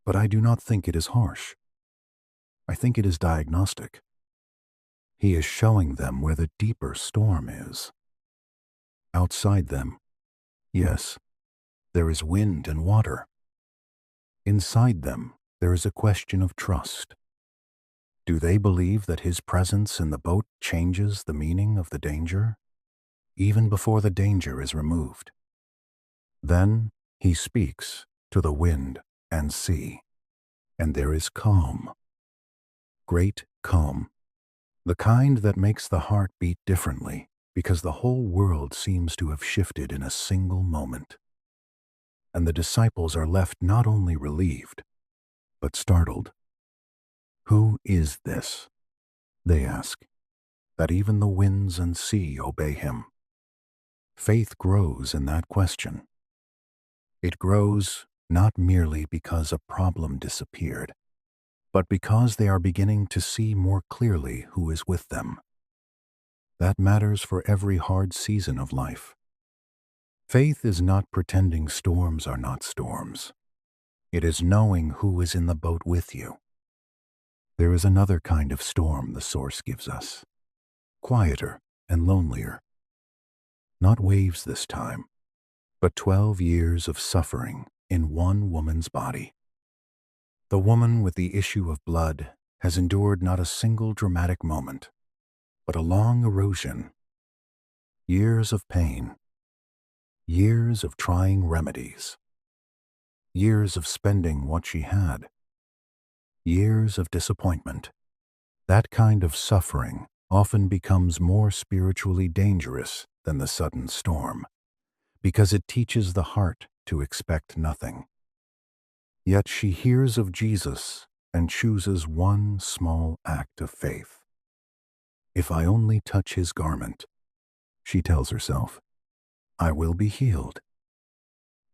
But I do not think it is harsh. I think it is diagnostic. He is showing them where the deeper storm is. Outside them, yes, there is wind and water. Inside them, there is a question of trust. Do they believe that his presence in the boat changes the meaning of the danger, even before the danger is removed? Then he speaks to the wind and sea, and there is calm, great calm, the kind that makes the heart beat differently because the whole world seems to have shifted in a single moment. And the disciples are left not only relieved, but startled. Who is this, they ask, that even the winds and sea obey him? Faith grows in that question. It grows not merely because a problem disappeared, but because they are beginning to see more clearly who is with them. That matters for every hard season of life. Faith is not pretending storms are not storms. It is knowing who is in the boat with you. There is another kind of storm the Source gives us, quieter and lonelier. Not waves this time, but 12 years of suffering in one woman's body. The woman with the issue of blood has endured not a single dramatic moment, but a long erosion, years of pain, years of trying remedies, years of spending what she had, years of disappointment. That kind of suffering often becomes more spiritually dangerous than the sudden storm, because it teaches the heart to expect nothing. Yet she hears of Jesus and chooses one small act of faith. If I only touch his garment, she tells herself, I will be healed.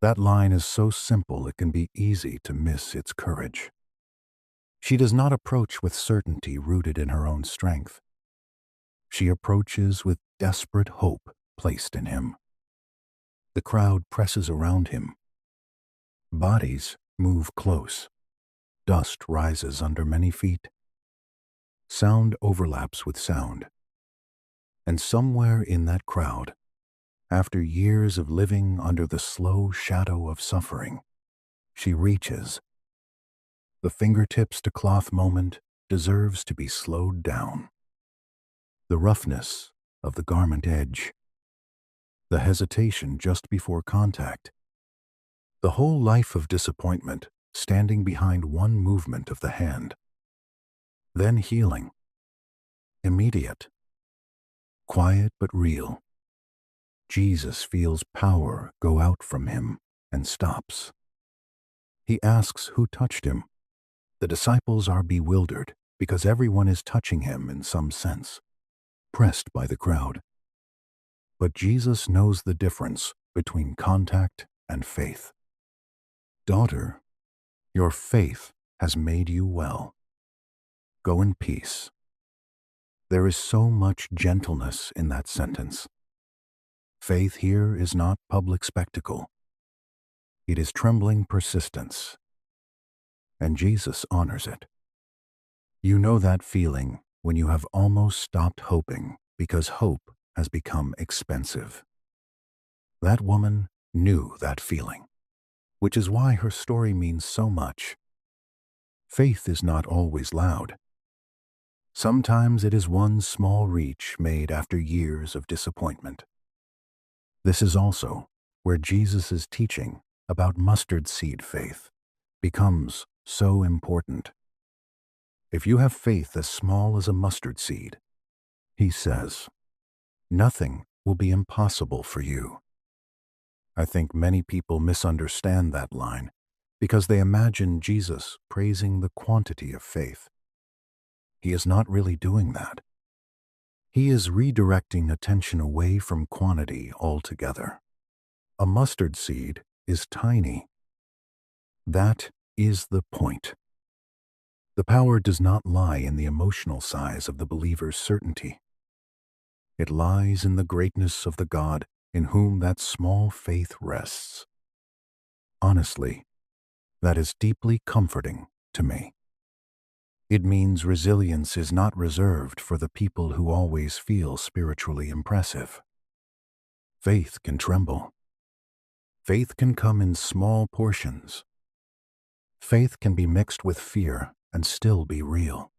That line is so simple it can be easy to miss its courage. She does not approach with certainty rooted in her own strength. She approaches with desperate hope placed in him. The crowd presses around him. Bodies move close. Dust rises under many feet. Sound overlaps with sound. And somewhere in that crowd, after years of living under the slow shadow of suffering, she reaches. The fingertips to cloth moment deserves to be slowed down. The roughness of the garment edge, the hesitation just before contact, the whole life of disappointment standing behind one movement of the hand. Then healing, immediate, quiet but real. Jesus feels power go out from him and stops. He asks who touched him. The disciples are bewildered because everyone is touching him in some sense, pressed by the crowd. But Jesus knows the difference between contact and faith. Daughter, your faith has made you well. Go in peace. There is so much gentleness in that sentence. Faith here is not public spectacle. It is trembling persistence. And Jesus honors it. You know that feeling when you have almost stopped hoping because hope has become expensive. That woman knew that feeling, which is why her story means so much. Faith is not always loud. Sometimes it is one small reach made after years of disappointment. This is also where Jesus' teaching about mustard seed faith becomes so important. If you have faith as small as a mustard seed, he says, nothing will be impossible for you. I think many people misunderstand that line because they imagine Jesus praising the quantity of faith. He is not really doing that. He is redirecting attention away from quantity altogether. A mustard seed is tiny. That is the point. The power does not lie in the emotional size of the believer's certainty. It lies in the greatness of the God in whom that small faith rests. Honestly, that is deeply comforting to me. It means resilience is not reserved for the people who always feel spiritually impressive. Faith can tremble. Faith can come in small portions. Faith can be mixed with fear and still be real.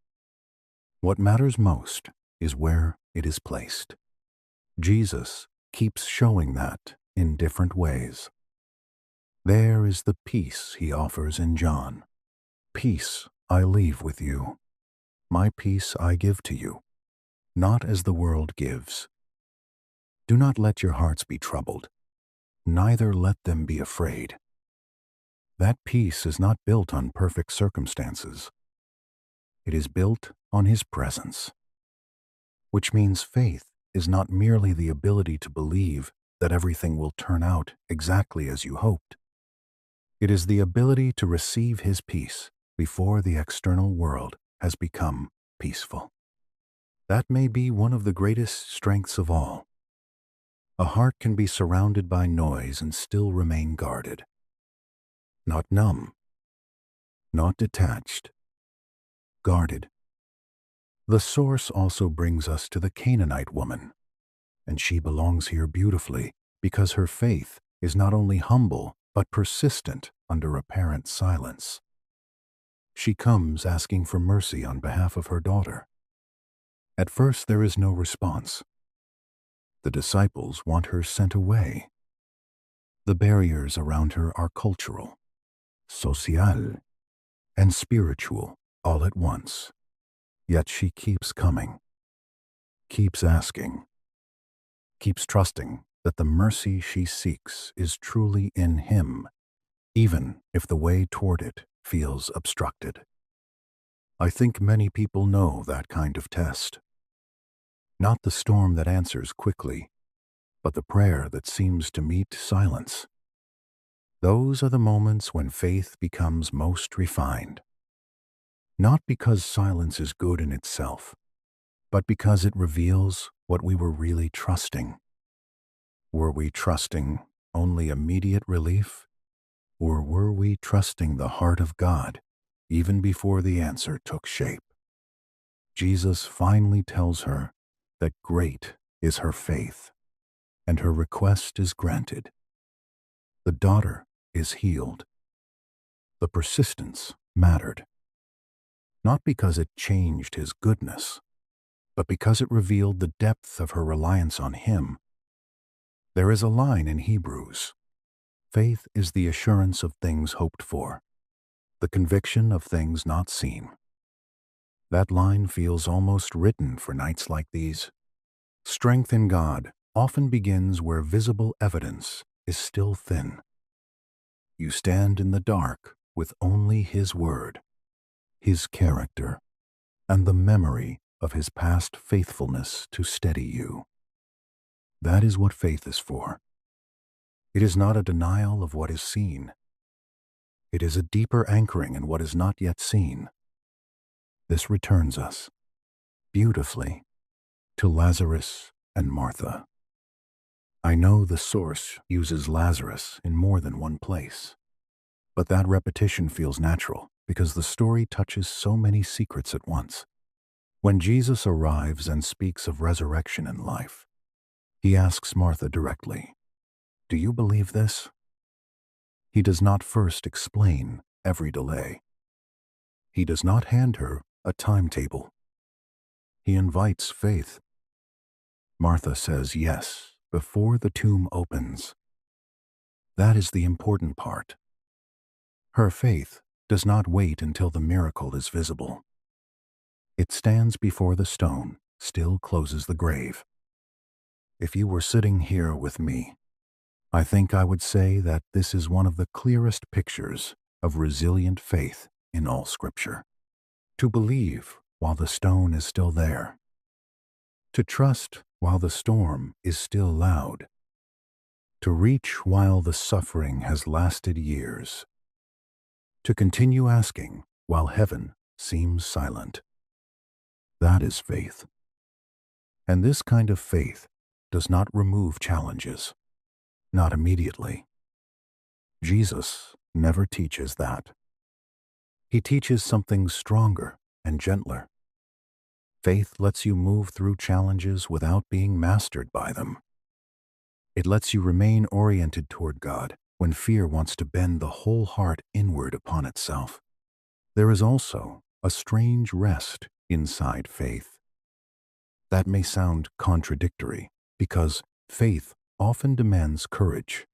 What matters most is where it is placed. Jesus keeps showing that in different ways. There is the peace he offers in John. Peace I leave with you. My peace I give to you, not as the world gives. Do not let your hearts be troubled, neither let them be afraid. That peace is not built on perfect circumstances. It is built on his presence, which means faith is not merely the ability to believe that everything will turn out exactly as you hoped. It is the ability to receive his peace before the external world has become peaceful. That may be one of the greatest strengths of all. A heart can be surrounded by noise and still remain guarded. Not numb, not detached, guarded. The source also brings us to the Canaanite woman, and she belongs here beautifully because her faith is not only humble but persistent under apparent silence. She comes asking for mercy on behalf of her daughter. At first there is no response. The disciples want her sent away. The barriers around her are cultural, social, and spiritual all at once. Yet she keeps coming, keeps asking, keeps trusting that the mercy she seeks is truly in him, even if the way toward it feels obstructed. I think many people know that kind of test. Not the storm that answers quickly, but the prayer that seems to meet silence. Those are the moments when faith becomes most refined. Not because silence is good in itself, but because it reveals what we were really trusting. Were we trusting only immediate relief, or were we trusting the heart of God even before the answer took shape? Jesus finally tells her that great is her faith, and her request is granted. The daughter is healed. The persistence mattered, not because it changed his goodness, but because it revealed the depth of her reliance on him. There is a line in Hebrews: faith is the assurance of things hoped for, the conviction of things not seen. That line feels almost written for nights like these. Strength in God often begins where visible evidence is still thin. You stand in the dark with only his word, his character, and the memory of his past faithfulness to steady you. That is what faith is for. It is not a denial of what is seen. It is a deeper anchoring in what is not yet seen. This returns us, beautifully, to Lazarus and Martha. I know the source uses Lazarus in more than one place, but that repetition feels natural because the story touches so many secrets at once. When Jesus arrives and speaks of resurrection and life, he asks Martha directly, "Do you believe this?" He does not first explain every delay. He does not hand her a timetable. He invites faith. Martha says yes before the tomb opens. That is the important part. Her faith does not wait until the miracle is visible. It stands before the stone, still closes the grave. If you were sitting here with me, I think I would say that this is one of the clearest pictures of resilient faith in all Scripture. To believe while the stone is still there. To trust while the storm is still loud. To reach while the suffering has lasted years. To continue asking while heaven seems silent. That is faith. And this kind of faith does not remove challenges. Not immediately. Jesus never teaches that. He teaches something stronger and gentler. Faith lets you move through challenges without being mastered by them. It lets you remain oriented toward God, when fear wants to bend the whole heart inward upon itself. There is also a strange rest inside faith. That may sound contradictory, because faith often demands courage.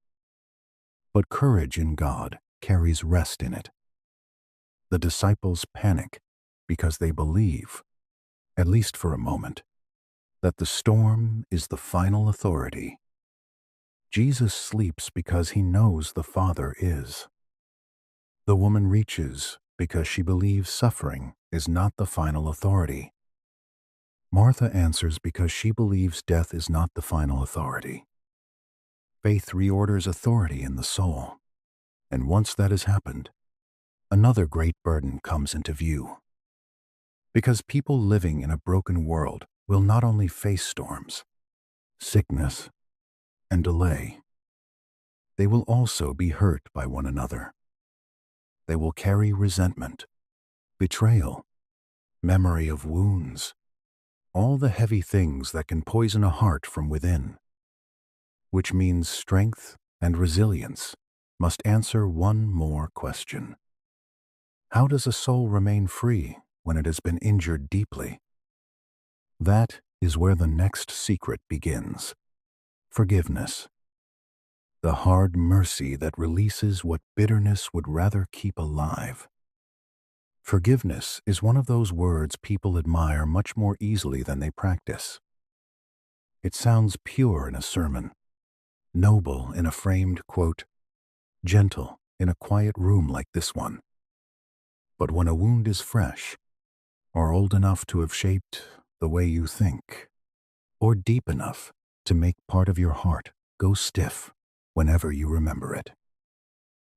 But courage in God carries rest in it. The disciples panic because they believe, at least for a moment, that the storm is the final authority. Jesus sleeps because he knows the Father is. The woman reaches because she believes suffering is not the final authority. Martha answers because she believes death is not the final authority. Faith reorders authority in the soul, and once that has happened, another great burden comes into view. Because people living in a broken world will not only face storms, sickness, and delay, they will also be hurt by one another. They will carry resentment, betrayal, memory of wounds, all the heavy things that can poison a heart from within, which means strength and resilience must answer one more question. How does a soul remain free when it has been injured deeply? That is where the next secret begins. Forgiveness. The hard mercy that releases what bitterness would rather keep alive. Forgiveness is one of those words people admire much more easily than they practice. It sounds pure in a sermon, noble in a framed quote, gentle in a quiet room like this one. But when a wound is fresh, or old enough to have shaped the way you think, or deep enough to make part of your heart go stiff whenever you remember it,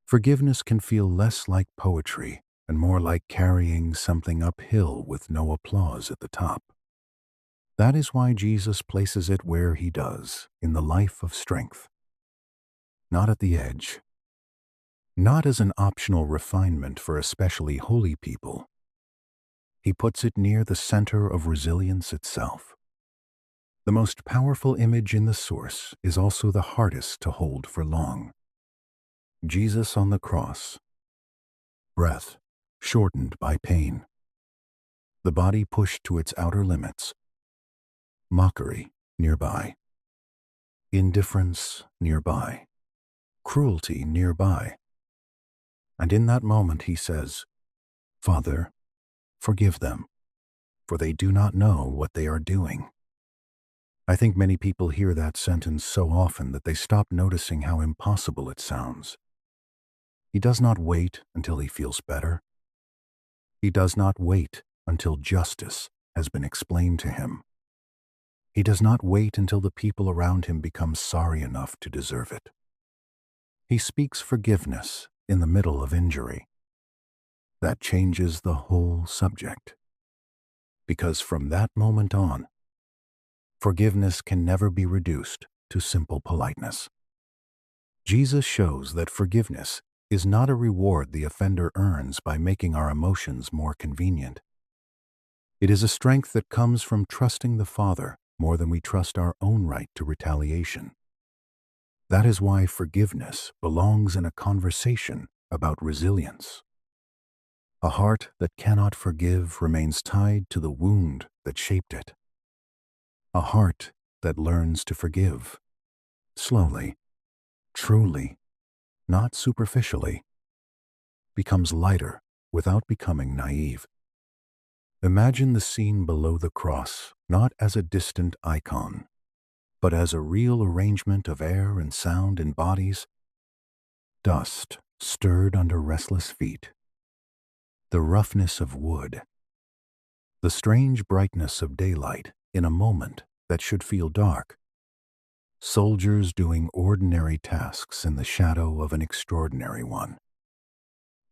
forgiveness can feel less like poetry and more like carrying something uphill with no applause at the top. That is why Jesus places it where he does in the life of strength. Not at the edge. Not as an optional refinement for especially holy people. He puts it near the center of resilience itself. The most powerful image in the source is also the hardest to hold for long. Jesus on the cross. Breath shortened by pain. The body pushed to its outer limits. Mockery nearby. Indifference nearby. Cruelty nearby. And in that moment he says, "Father, forgive them, for they do not know what they are doing." I think many people hear that sentence so often that they stop noticing how impossible it sounds. He does not wait until he feels better. He does not wait until justice has been explained to him. He does not wait until the people around him become sorry enough to deserve it. He speaks forgiveness in the middle of injury. That changes the whole subject. Because from that moment on, forgiveness can never be reduced to simple politeness. Jesus shows that forgiveness is not a reward the offender earns by making our emotions more convenient. It is a strength that comes from trusting the Father more than we trust our own right to retaliation. That is why forgiveness belongs in a conversation about resilience. A heart that cannot forgive remains tied to the wound that shaped it. A heart that learns to forgive, slowly, truly, not superficially, becomes lighter without becoming naive. Imagine the scene below the cross not as a distant icon, but as a real arrangement of air and sound in bodies. Dust stirred under restless feet. The roughness of wood. The strange brightness of daylight in a moment that should feel dark. Soldiers doing ordinary tasks in the shadow of an extraordinary one.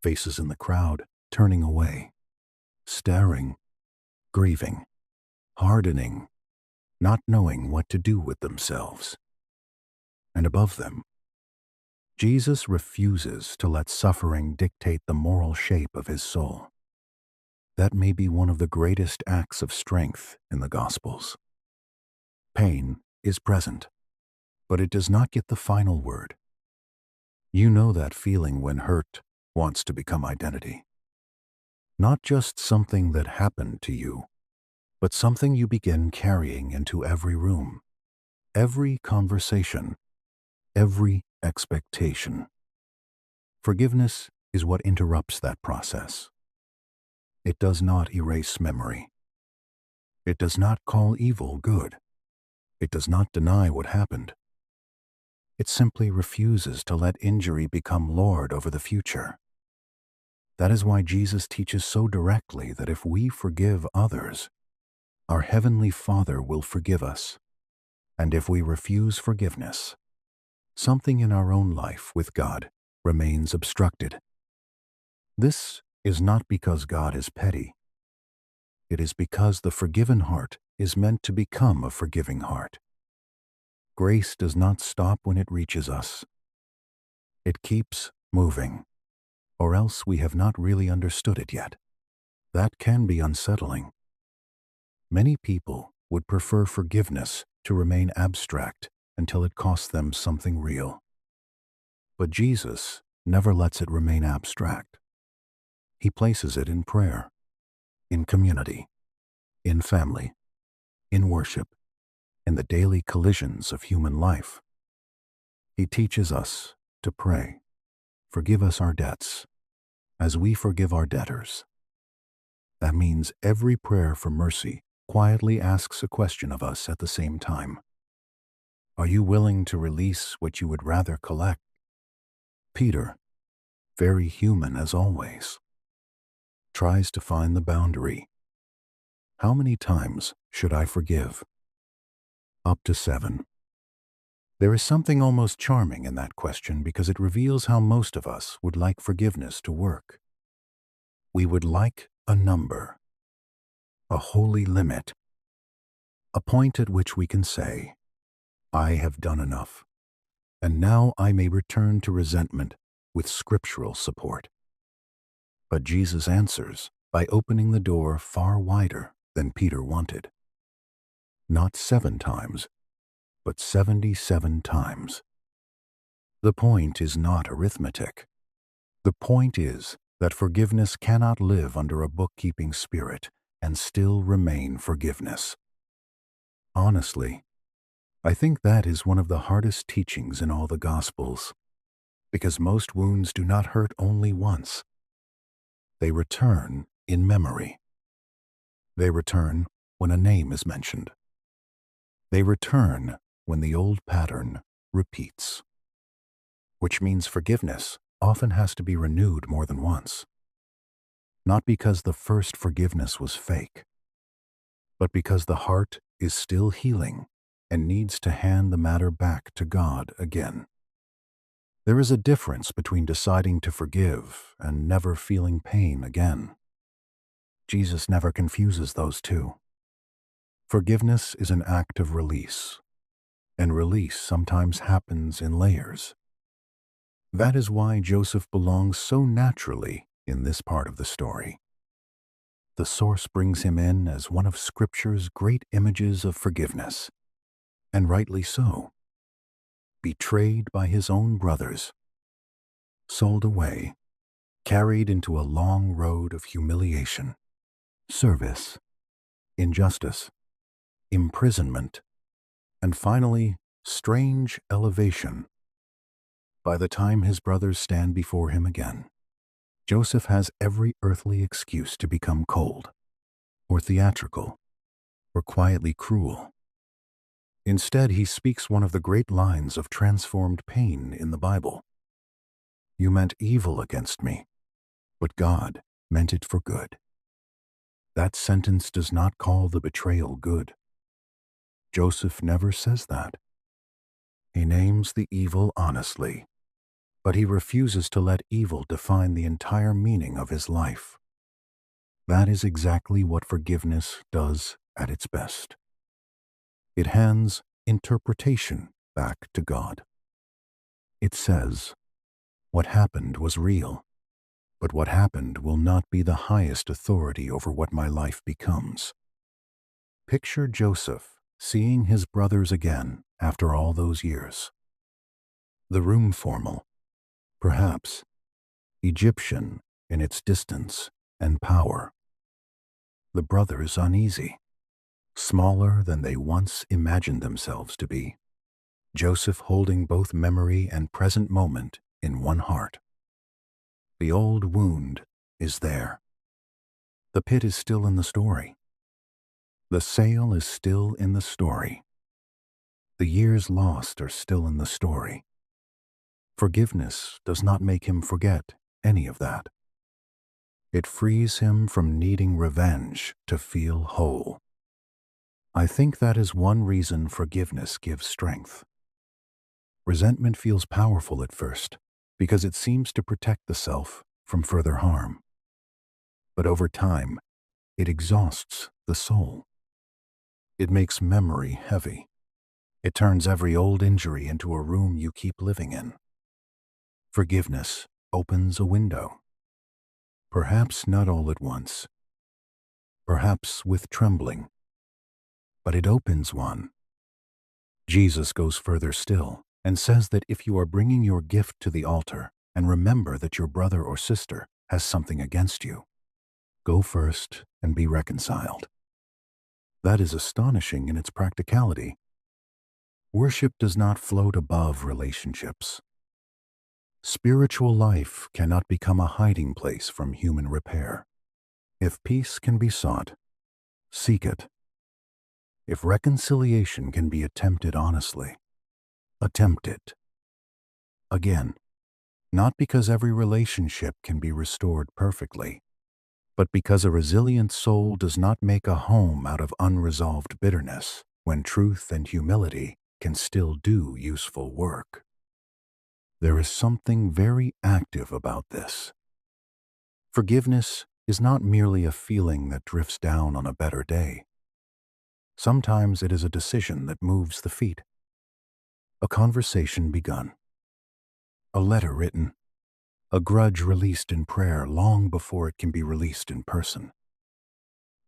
Faces in the crowd turning away, staring, grieving, hardening, not knowing what to do with themselves. And above them, Jesus refuses to let suffering dictate the moral shape of his soul. That may be one of the greatest acts of strength in the Gospels. Pain is present, but it does not get the final word. You know that feeling when hurt wants to become identity. Not just something that happened to you, but something you begin carrying into every room, every conversation, every expectation. Forgiveness is what interrupts that process. It does not erase memory. It does not call evil good. It does not deny what happened. It simply refuses to let injury become Lord over the future. That is why Jesus teaches so directly that if we forgive others, our Heavenly Father will forgive us. And if we refuse forgiveness, something in our own life with God remains obstructed. This is not because God is petty. It is because the forgiven heart is meant to become a forgiving heart. Grace does not stop when it reaches us. It keeps moving, or else we have not really understood it yet. That can be unsettling. Many people would prefer forgiveness to remain abstract until it costs them something real. But Jesus never lets it remain abstract. He places it in prayer, in community, in family, in worship, in the daily collisions of human life. He teaches us to pray, forgive us our debts, as we forgive our debtors. That means every prayer for mercy quietly asks a question of us at the same time. Are you willing to release what you would rather collect? Peter, very human as always, tries to find the boundary. How many times should I forgive? Up to 7. There is something almost charming in that question because it reveals how most of us would like forgiveness to work. We would like a number, a holy limit, a point at which we can say, I have done enough, and now I may return to resentment with scriptural support. But Jesus answers by opening the door far wider than Peter wanted. Not 7 times, but 77 times. The point is not arithmetic. The point is that forgiveness cannot live under a bookkeeping spirit and still remain forgiveness. Honestly, I think that is one of the hardest teachings in all the Gospels, because most wounds do not hurt only once. They return in memory. They return when a name is mentioned. They return when the old pattern repeats. Which means forgiveness often has to be renewed more than once. Not because the first forgiveness was fake, but because the heart is still healing and needs to hand the matter back to God again. There is a difference between deciding to forgive and never feeling pain again. Jesus never confuses those two. Forgiveness is an act of release, and release sometimes happens in layers. That is why Joseph belongs so naturally in this part of the story. The source brings him in as one of Scripture's great images of forgiveness, and rightly so. Betrayed by his own brothers, sold away, carried into a long road of humiliation, service, injustice, imprisonment, and finally, strange elevation. By the time his brothers stand before him again, Joseph has every earthly excuse to become cold, or theatrical, or quietly cruel. Instead, he speaks one of the great lines of transformed pain in the Bible. You meant evil against me, but God meant it for good. That sentence does not call the betrayal good. Joseph never says that. He names the evil honestly, but he refuses to let evil define the entire meaning of his life. That is exactly what forgiveness does at its best. It hands interpretation back to God. It says, what happened was real, but what happened will not be the highest authority over what my life becomes. Picture Joseph seeing his brothers again after all those years. The room formal, perhaps Egyptian in its distance and power. The brothers uneasy, smaller than they once imagined themselves to be. Joseph holding both memory and present moment in one heart. The old wound is there. The pit is still in the story. The sail is still in the story. The years lost are still in the story. Forgiveness does not make him forget any of that. It frees him from needing revenge to feel whole. I think that is one reason forgiveness gives strength. Resentment feels powerful at first because it seems to protect the self from further harm. But over time, it exhausts the soul. It makes memory heavy. It turns every old injury into a room you keep living in. Forgiveness opens a window. Perhaps not all at once. Perhaps with trembling. But it opens one. Jesus goes further still and says that if you are bringing your gift to the altar and remember that your brother or sister has something against you, go first and be reconciled. That is astonishing in its practicality. Worship does not float above relationships. Spiritual life cannot become a hiding place from human repair. If peace can be sought, seek it. If reconciliation can be attempted honestly, attempt it. Again, not because every relationship can be restored perfectly, but because a resilient soul does not make a home out of unresolved bitterness when truth and humility can still do useful work. There is something very active about this. Forgiveness is not merely a feeling that drifts down on a better day. Sometimes it is a decision that moves the feet. A conversation begun. A letter written. A grudge released in prayer long before it can be released in person.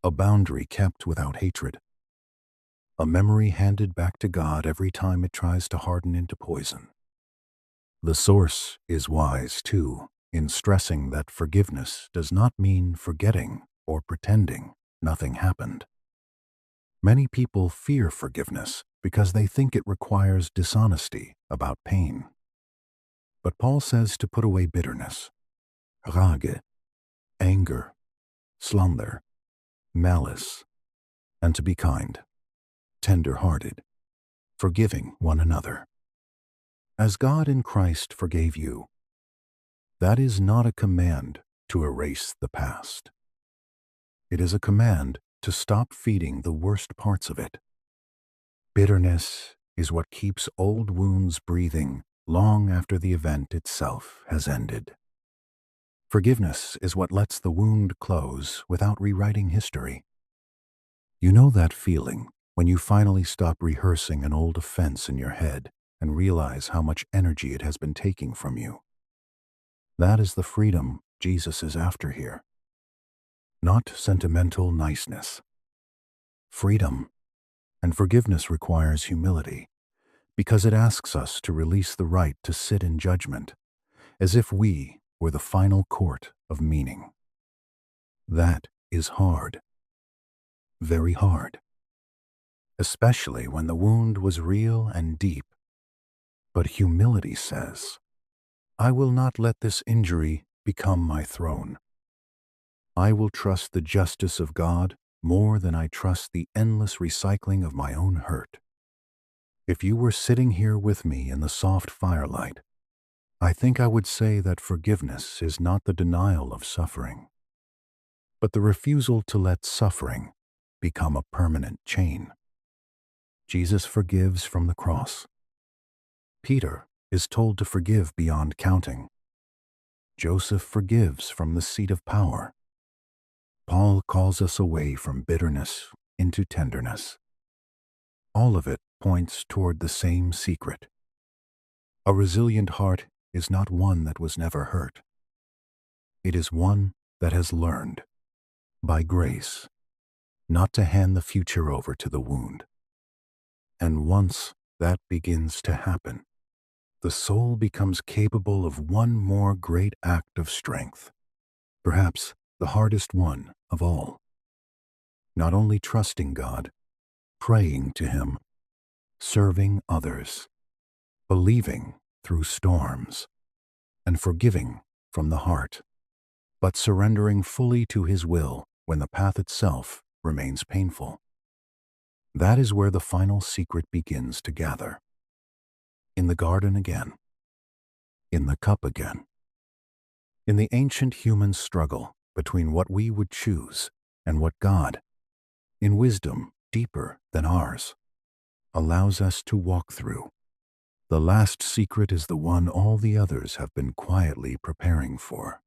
A boundary kept without hatred. A memory handed back to God every time it tries to harden into poison. The source is wise, too, in stressing that forgiveness does not mean forgetting or pretending nothing happened. Many people fear forgiveness because they think it requires dishonesty about pain. But Paul says to put away bitterness, rage, anger, slander, malice, and to be kind, tender-hearted, forgiving one another. As God in Christ forgave you, that is not a command to erase the past. It is a command to stop feeding the worst parts of it. Bitterness is what keeps old wounds breathing long after the event itself has ended. Forgiveness is what lets the wound close without rewriting history. You know that feeling when you finally stop rehearsing an old offense in your head and realize how much energy it has been taking from you. That is the freedom Jesus is after here. Not sentimental niceness. Freedom. And forgiveness requires humility, because it asks us to release the right to sit in judgment, as if we were the final court of meaning. That is hard. Very hard. Especially when the wound was real and deep. But humility says, I will not let this injury become my throne. I will trust the justice of God more than I trust the endless recycling of my own hurt. If you were sitting here with me in the soft firelight, I think I would say that forgiveness is not the denial of suffering, but the refusal to let suffering become a permanent chain. Jesus forgives from the cross. Peter is told to forgive beyond counting. Joseph forgives from the seat of power. Paul calls us away from bitterness into tenderness. All of it points toward the same secret. A resilient heart is not one that was never hurt. It is one that has learned, by grace, not to hand the future over to the wound. And once that begins to happen, the soul becomes capable of one more great act of strength, perhaps the hardest one of all. Not only trusting God, praying to Him, serving others, believing through storms, and forgiving from the heart, but surrendering fully to His will when the path itself remains painful. That is where the final secret begins to gather. In the garden again, in the cup again, in the ancient human struggle between what we would choose and what God, in wisdom deeper than ours, allows us to walk through. The last secret is the one all the others have been quietly preparing for.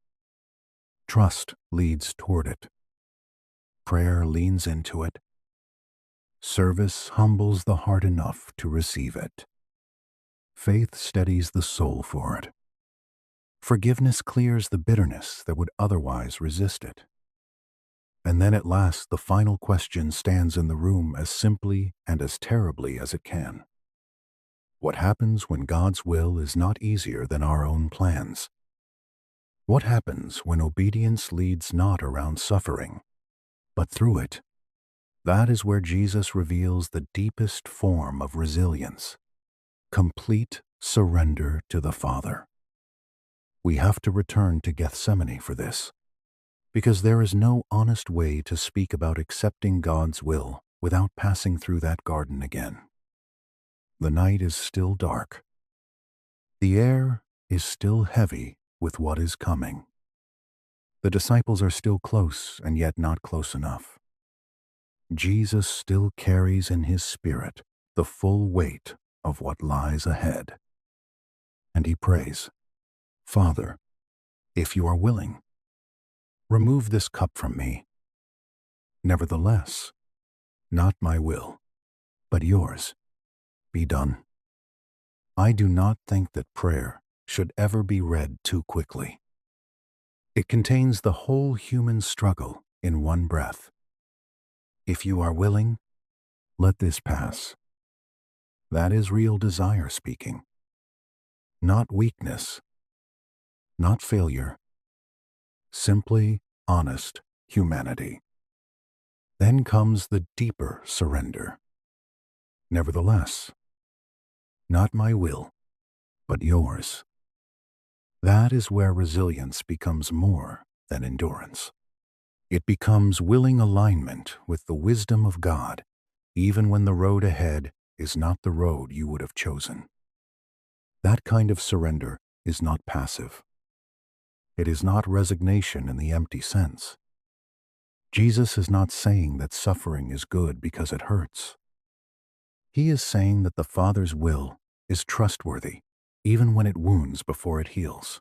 Trust leads toward it. Prayer leans into it. Service humbles the heart enough to receive it. Faith steadies the soul for it. Forgiveness clears the bitterness that would otherwise resist it. And then at last the final question stands in the room as simply and as terribly as it can. What happens when God's will is not easier than our own plans? What happens when obedience leads not around suffering, but through it? That is where Jesus reveals the deepest form of resilience, complete surrender to the Father. We have to return to Gethsemane for this, because there is no honest way to speak about accepting God's will without passing through that garden again. The night is still dark. The air is still heavy with what is coming. The disciples are still close and yet not close enough. Jesus still carries in His spirit the full weight of what lies ahead. And He prays, "Father, if you are willing, remove this cup from me. Nevertheless, not my will, but yours, be done." I do not think that prayer should ever be read too quickly. It contains the whole human struggle in one breath. If you are willing, let this pass. That is real desire speaking. Not weakness, not failure, simply honest humanity. Then comes the deeper surrender. Nevertheless, not my will, but yours. That is where resilience becomes more than endurance. It becomes willing alignment with the wisdom of God, even when the road ahead is not the road you would have chosen. That kind of surrender is not passive. It is not resignation in the empty sense. Jesus is not saying that suffering is good because it hurts. He is saying that the Father's will is trustworthy, even when it wounds before it heals,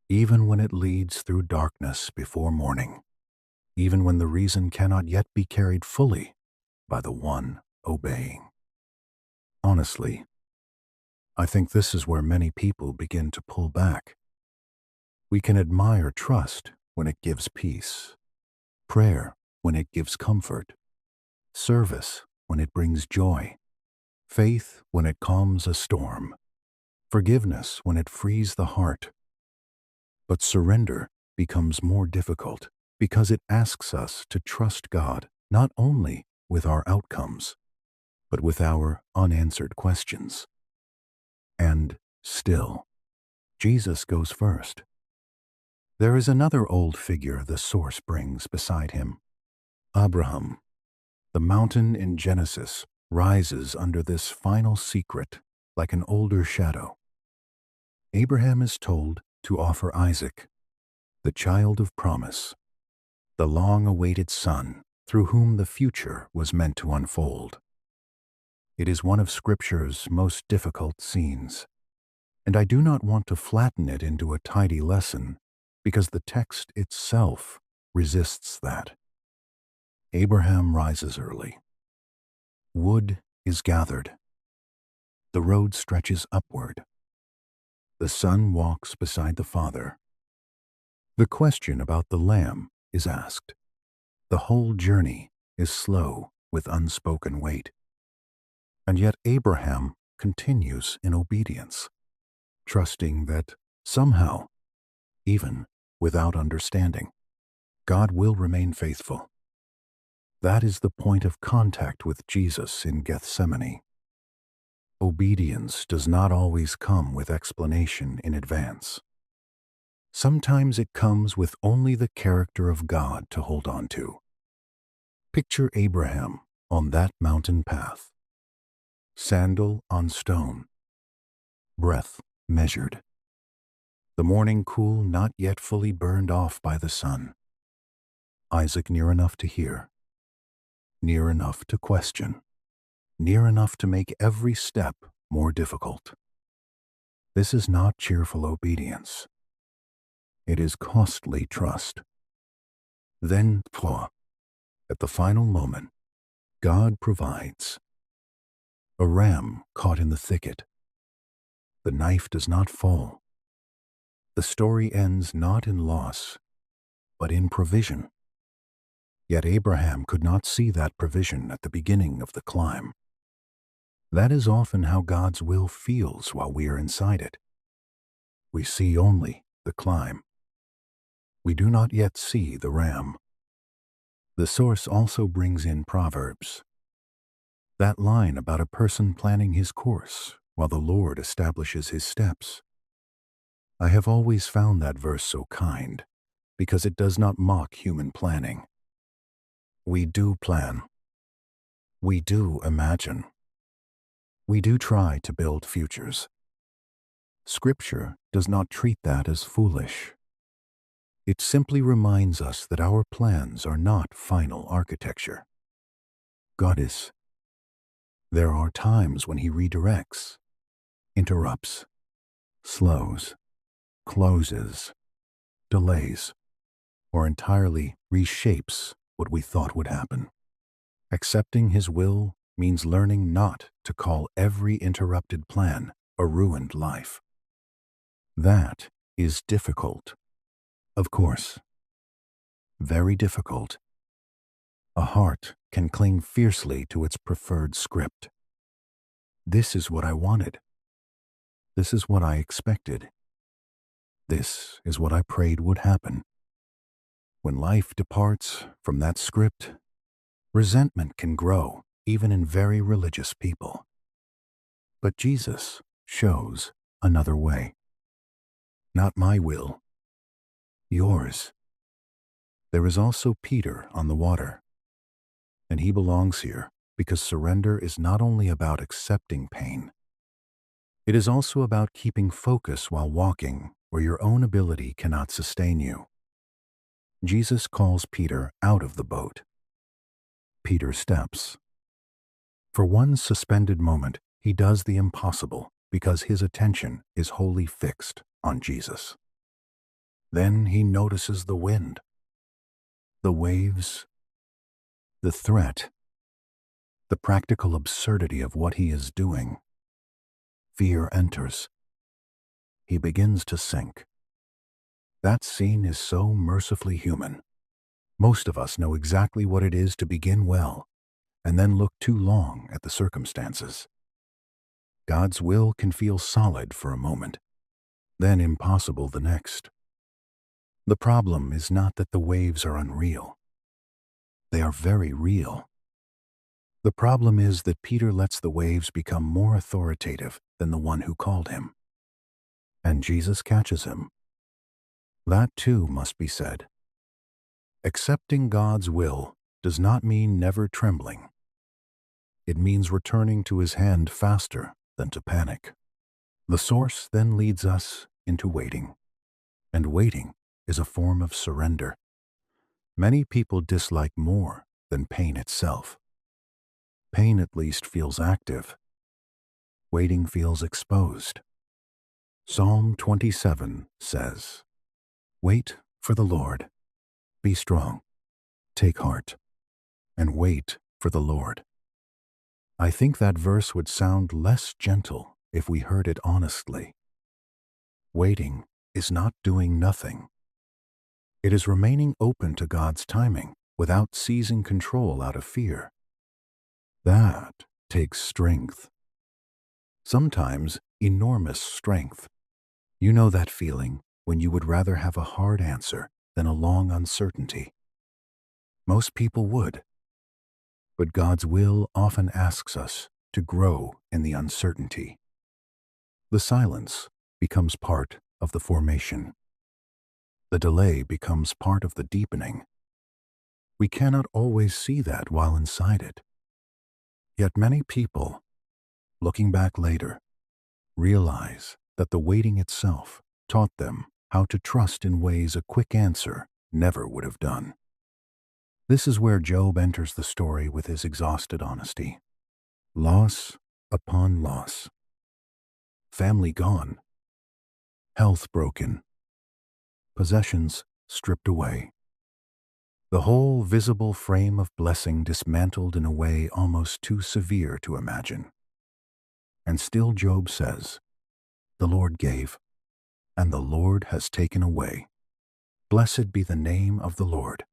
even when it leads through darkness before morning, even when the reason cannot yet be carried fully by the one obeying. Honestly, I think this is where many people begin to pull back. We can admire trust when it gives peace, prayer when it gives comfort, service when it brings joy, faith when it calms a storm, forgiveness when it frees the heart. But surrender becomes more difficult because it asks us to trust God not only with our outcomes, but with our unanswered questions. And still, Jesus goes first. There is another old figure the source brings beside him. Abraham. The mountain in Genesis rises under this final secret like an older shadow. Abraham is told to offer Isaac, the child of promise, the long-awaited son through whom the future was meant to unfold. It is one of Scripture's most difficult scenes, and I do not want to flatten it into a tidy lesson because the text itself resists that. Abraham rises early. Wood is gathered. The road stretches upward. The son walks beside the father. The question about the lamb is asked. The whole journey is slow with unspoken weight. And yet Abraham continues in obedience. trusting that somehow, even without understanding, God will remain faithful. That is the point of contact with Jesus in Gethsemane. Obedience does not always come with explanation in advance. Sometimes it comes with only the character of God to hold on to. Picture Abraham on that mountain path. Sandal on stone. Breath measured. The morning cool not yet fully burned off by the sun. Isaac near enough to hear. Near enough to question. Near enough to make every step more difficult. This is not cheerful obedience. It is costly trust. Then, at the final moment, God provides. A ram caught in the thicket. The knife does not fall. The story ends not in loss, but in provision. Yet Abraham could not see that provision at the beginning of the climb. That is often how God's will feels while we are inside it. We see only the climb. We do not yet see the ram. The source also brings in Proverbs. That line about a person planning his course while the Lord establishes his steps. I have always found that verse so kind because it does not mock human planning. We do plan. We do imagine. We do try to build futures. Scripture does not treat that as foolish. It simply reminds us that our plans are not final architecture. God is. There are times when He redirects, interrupts, slows, closes, delays, or entirely reshapes what we thought would happen. Accepting His will means learning not to call every interrupted plan a ruined life. That is difficult. Of course. Very difficult. A heart can cling fiercely to its preferred script. This is what I wanted. This is what I expected. This is what I prayed would happen. When life departs from that script, resentment can grow even in very religious people. But Jesus shows another way. Not my will, yours. There is also Peter on the water. And he belongs here because surrender is not only about accepting pain. It is also about keeping focus while walking where your own ability cannot sustain you. Jesus calls Peter out of the boat. Peter steps. For one suspended moment, he does the impossible because his attention is wholly fixed on Jesus. Then he notices the wind, the waves, the threat, the practical absurdity of what he is doing. Fear enters. He begins to sink. That scene is so mercifully human. Most of us know exactly what it is to begin well and then look too long at the circumstances. God's will can feel solid for a moment, then impossible the next. The problem is not that the waves are unreal. They are very real. The problem is that Peter lets the waves become more authoritative than the one who called him. And Jesus catches him. That too must be said. Accepting God's will does not mean never trembling. It means returning to His hand faster than to panic. The source then leads us into waiting. And waiting is a form of surrender. Many people dislike more than pain itself. Pain at least feels active. Waiting feels exposed. Psalm 27 says, "Wait for the Lord. Be strong. Take heart. And wait for the Lord." I think that verse would sound less gentle if we heard it honestly. Waiting is not doing nothing. It is remaining open to God's timing without seizing control out of fear. That takes strength. Sometimes enormous strength. You know that feeling when you would rather have a hard answer than a long uncertainty. Most people would, but God's will often asks us to grow in the uncertainty. The silence becomes part of the formation. The delay becomes part of the deepening. We cannot always see that while inside it. Yet many people, looking back later, realize that the waiting itself taught them how to trust in ways a quick answer never would have done. This is where Job enters the story with his exhausted honesty. Loss upon loss. Family gone. Health broken. Possessions stripped away. The whole visible frame of blessing dismantled in a way almost too severe to imagine. And still Job says, "The Lord gave, and the Lord has taken away. Blessed be the name of the Lord."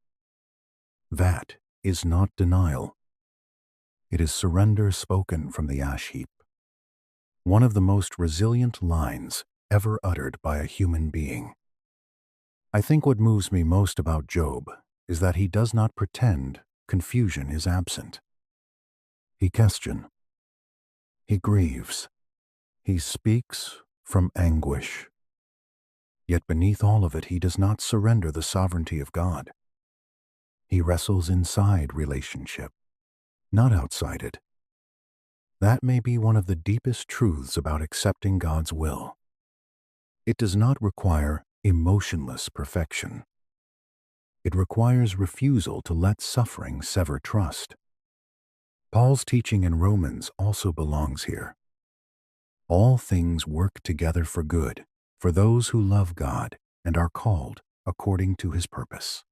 That is not denial. It is surrender spoken from the ash heap. One of the most resilient lines ever uttered by a human being. I think what moves me most about Job is that he does not pretend confusion is absent. He questions. He grieves. He speaks from anguish. Yet beneath all of it, he does not surrender the sovereignty of God. He wrestles inside relationship, not outside it. That may be one of the deepest truths about accepting God's will. It does not require emotionless perfection. It requires refusal to let suffering sever trust. Paul's teaching in Romans also belongs here. All things work together for good, for those who love God and are called according to his purpose.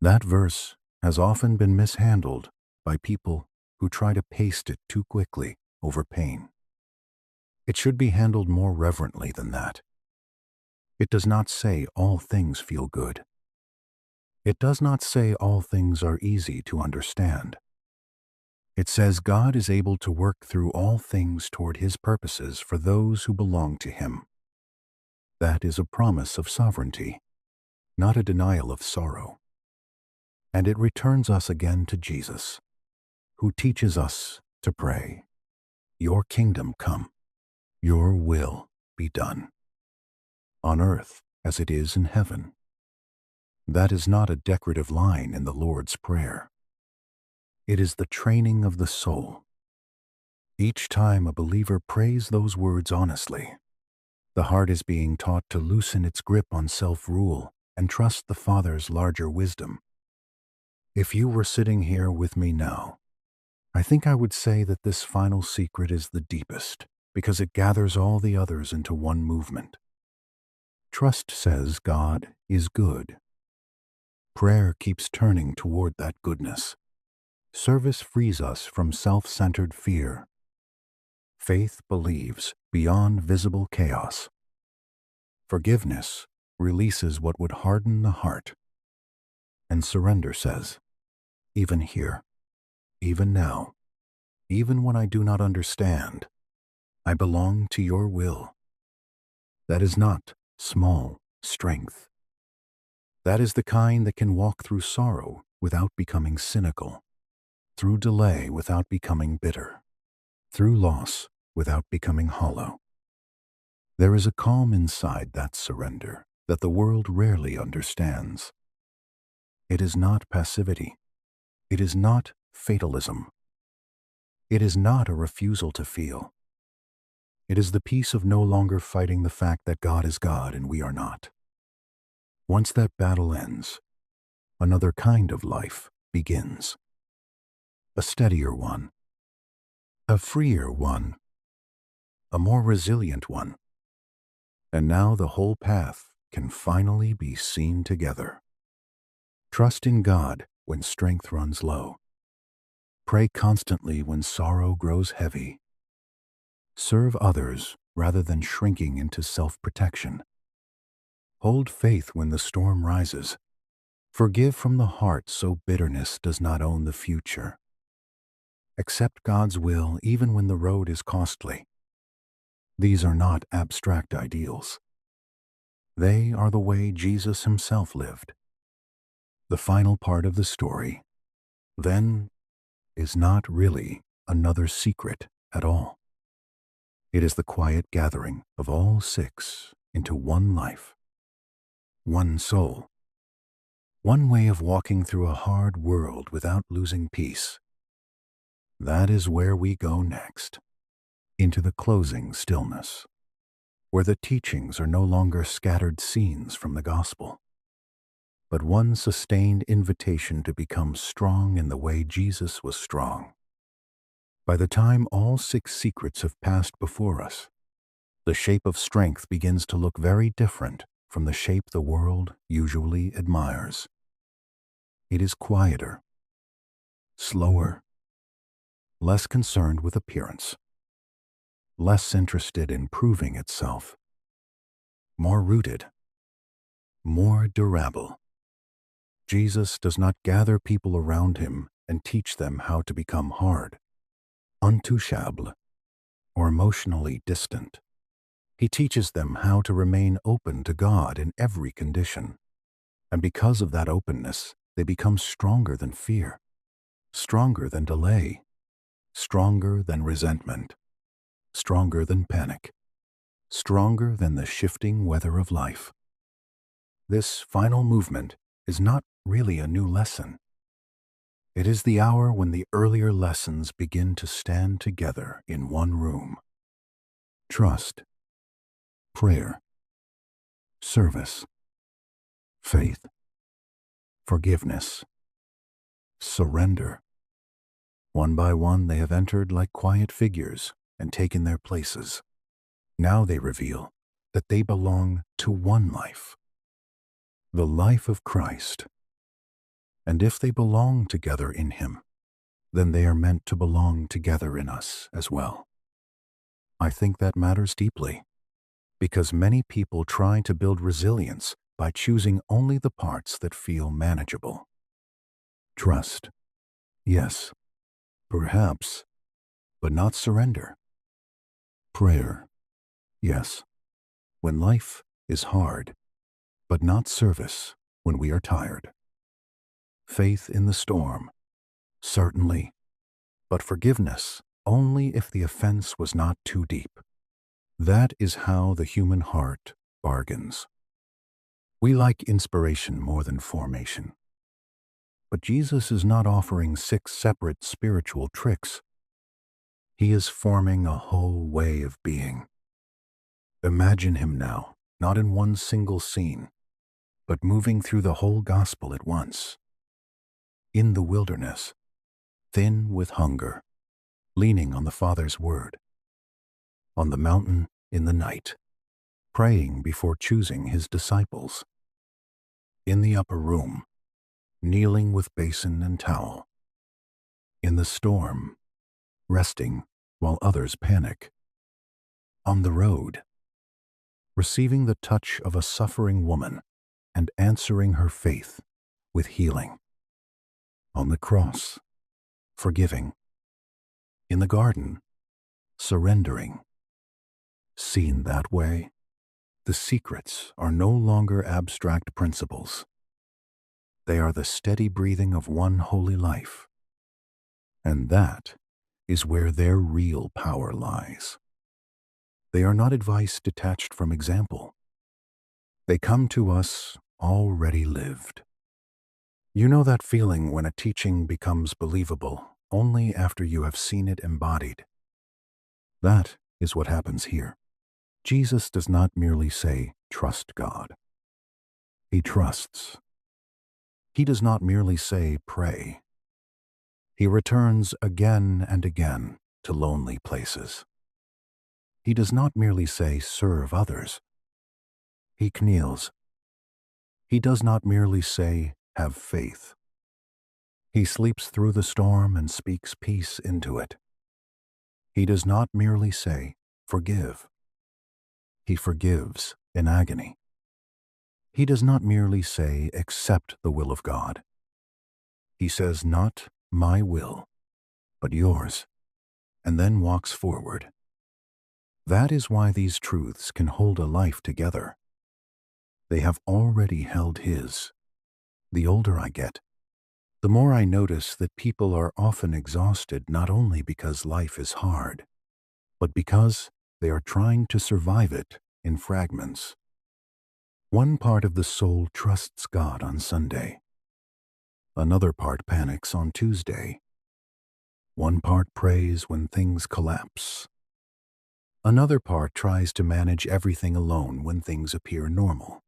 That verse has often been mishandled by people who try to paste it too quickly over pain. It should be handled more reverently than that. It does not say all things feel good. It does not say all things are easy to understand. It says God is able to work through all things toward his purposes for those who belong to him. That is a promise of sovereignty, not a denial of sorrow. And it returns us again to Jesus, who teaches us to pray, "Your kingdom come, your will be done, on earth as it is in heaven." That is not a decorative line in the Lord's Prayer. It is the training of the soul. Each time a believer prays those words honestly, the heart is being taught to loosen its grip on self-rule and trust the Father's larger wisdom. If you were sitting here with me now, I think I would say that this final secret is the deepest, because it gathers all the others into one movement. Trust says God is good. Prayer keeps turning toward that goodness. Service frees us from self-centered fear. Faith believes beyond visible chaos. Forgiveness releases what would harden the heart. And surrender says, even here, even now, even when I do not understand, I belong to your will. That is not small strength. That is the kind that can walk through sorrow without becoming cynical, through delay without becoming bitter, through loss without becoming hollow. There is a calm inside that surrender that the world rarely understands. It is not passivity. It is not fatalism. It is not a refusal to feel. It is the peace of no longer fighting the fact that God is God and we are not. Once that battle ends, another kind of life begins. A steadier one, a freer one, a more resilient one. And now the whole path can finally be seen together. Trust in God when strength runs low. Pray constantly when sorrow grows heavy. Serve others rather than shrinking into self-protection. Hold faith when the storm rises. Forgive from the heart so bitterness does not own the future. Accept God's will even when the road is costly. These are not abstract ideals. They are the way Jesus himself lived. The final part of the story, then, is not really another secret at all. It is the quiet gathering of all six into one life, one soul, one way of walking through a hard world without losing peace. That is where we go next, into the closing stillness, where the teachings are no longer scattered scenes from the gospel, but one sustained invitation to become strong in the way Jesus was strong. By the time all six secrets have passed before us, the shape of strength begins to look very different from the shape the world usually admires. It is quieter, slower, less concerned with appearance, less interested in proving itself, more rooted, more durable. Jesus does not gather people around him and teach them how to become hard, untouchable, or emotionally distant. He teaches them how to remain open to God in every condition. And because of that openness, they become stronger than fear, stronger than delay, stronger than resentment, stronger than panic, stronger than the shifting weather of life. This final movement is not really a new lesson. It is the hour when the earlier lessons begin to stand together in one room. Trust, prayer, service, faith, forgiveness, surrender. One by one they have entered like quiet figures and taken their places. Now they reveal that they belong to one life, the life of Christ. And if they belong together in him, then they are meant to belong together in us as well. I think that matters deeply, because many people try to build resilience by choosing only the parts that feel manageable. Trust, yes, perhaps, but not surrender. Prayer, yes, when life is hard, but not service when we are tired. Faith in the storm, certainly, but forgiveness only if the offense was not too deep. That is how the human heart bargains. We like inspiration more than formation. But Jesus is not offering 6 separate spiritual tricks. He is forming a whole way of being. Imagine him now, not in one single scene, but moving through the whole gospel at once. In the wilderness, thin with hunger, leaning on the Father's word. On the mountain in the night, praying before choosing his disciples. In the upper room, kneeling with basin and towel. In the storm, resting while others panic. On the road, receiving the touch of a suffering woman and answering her faith with healing. On the cross, forgiving. In the garden, surrendering. Seen that way, the secrets are no longer abstract principles. They are the steady breathing of one holy life. And that is where their real power lies. They are not advice detached from example. They come to us already lived. You know that feeling when a teaching becomes believable only after you have seen it embodied. That is what happens here. Jesus does not merely say, "Trust God." He trusts. He does not merely say, "Pray." He returns again and again to lonely places. He does not merely say, "Serve others." He kneels. He does not merely say, "Have faith." He sleeps through the storm and speaks peace into it. He does not merely say, "Forgive." He forgives in agony. He does not merely say, "Accept the will of God." He says, "Not my will, but yours," and then walks forward. That is why these truths can hold a life together. They have already held his. The older I get, the more I notice that people are often exhausted not only because life is hard, but because they are trying to survive it in fragments. One part of the soul trusts God on Sunday. Another part panics on Tuesday. One part prays when things collapse. Another part tries to manage everything alone when things appear normal.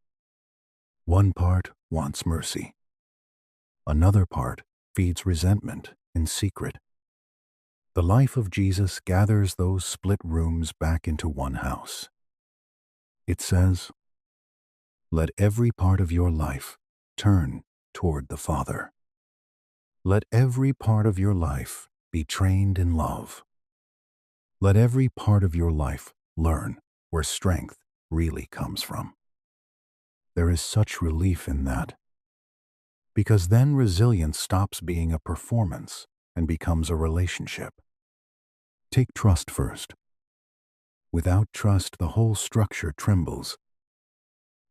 One part wants mercy. Another part feeds resentment in secret. The life of Jesus gathers those split rooms back into one house. It says, "Let every part of your life turn toward the Father. Let every part of your life be trained in love. Let every part of your life learn where strength really comes from." There is such relief in that, because then resilience stops being a performance and becomes a relationship. Take trust first. Without trust, the whole structure trembles.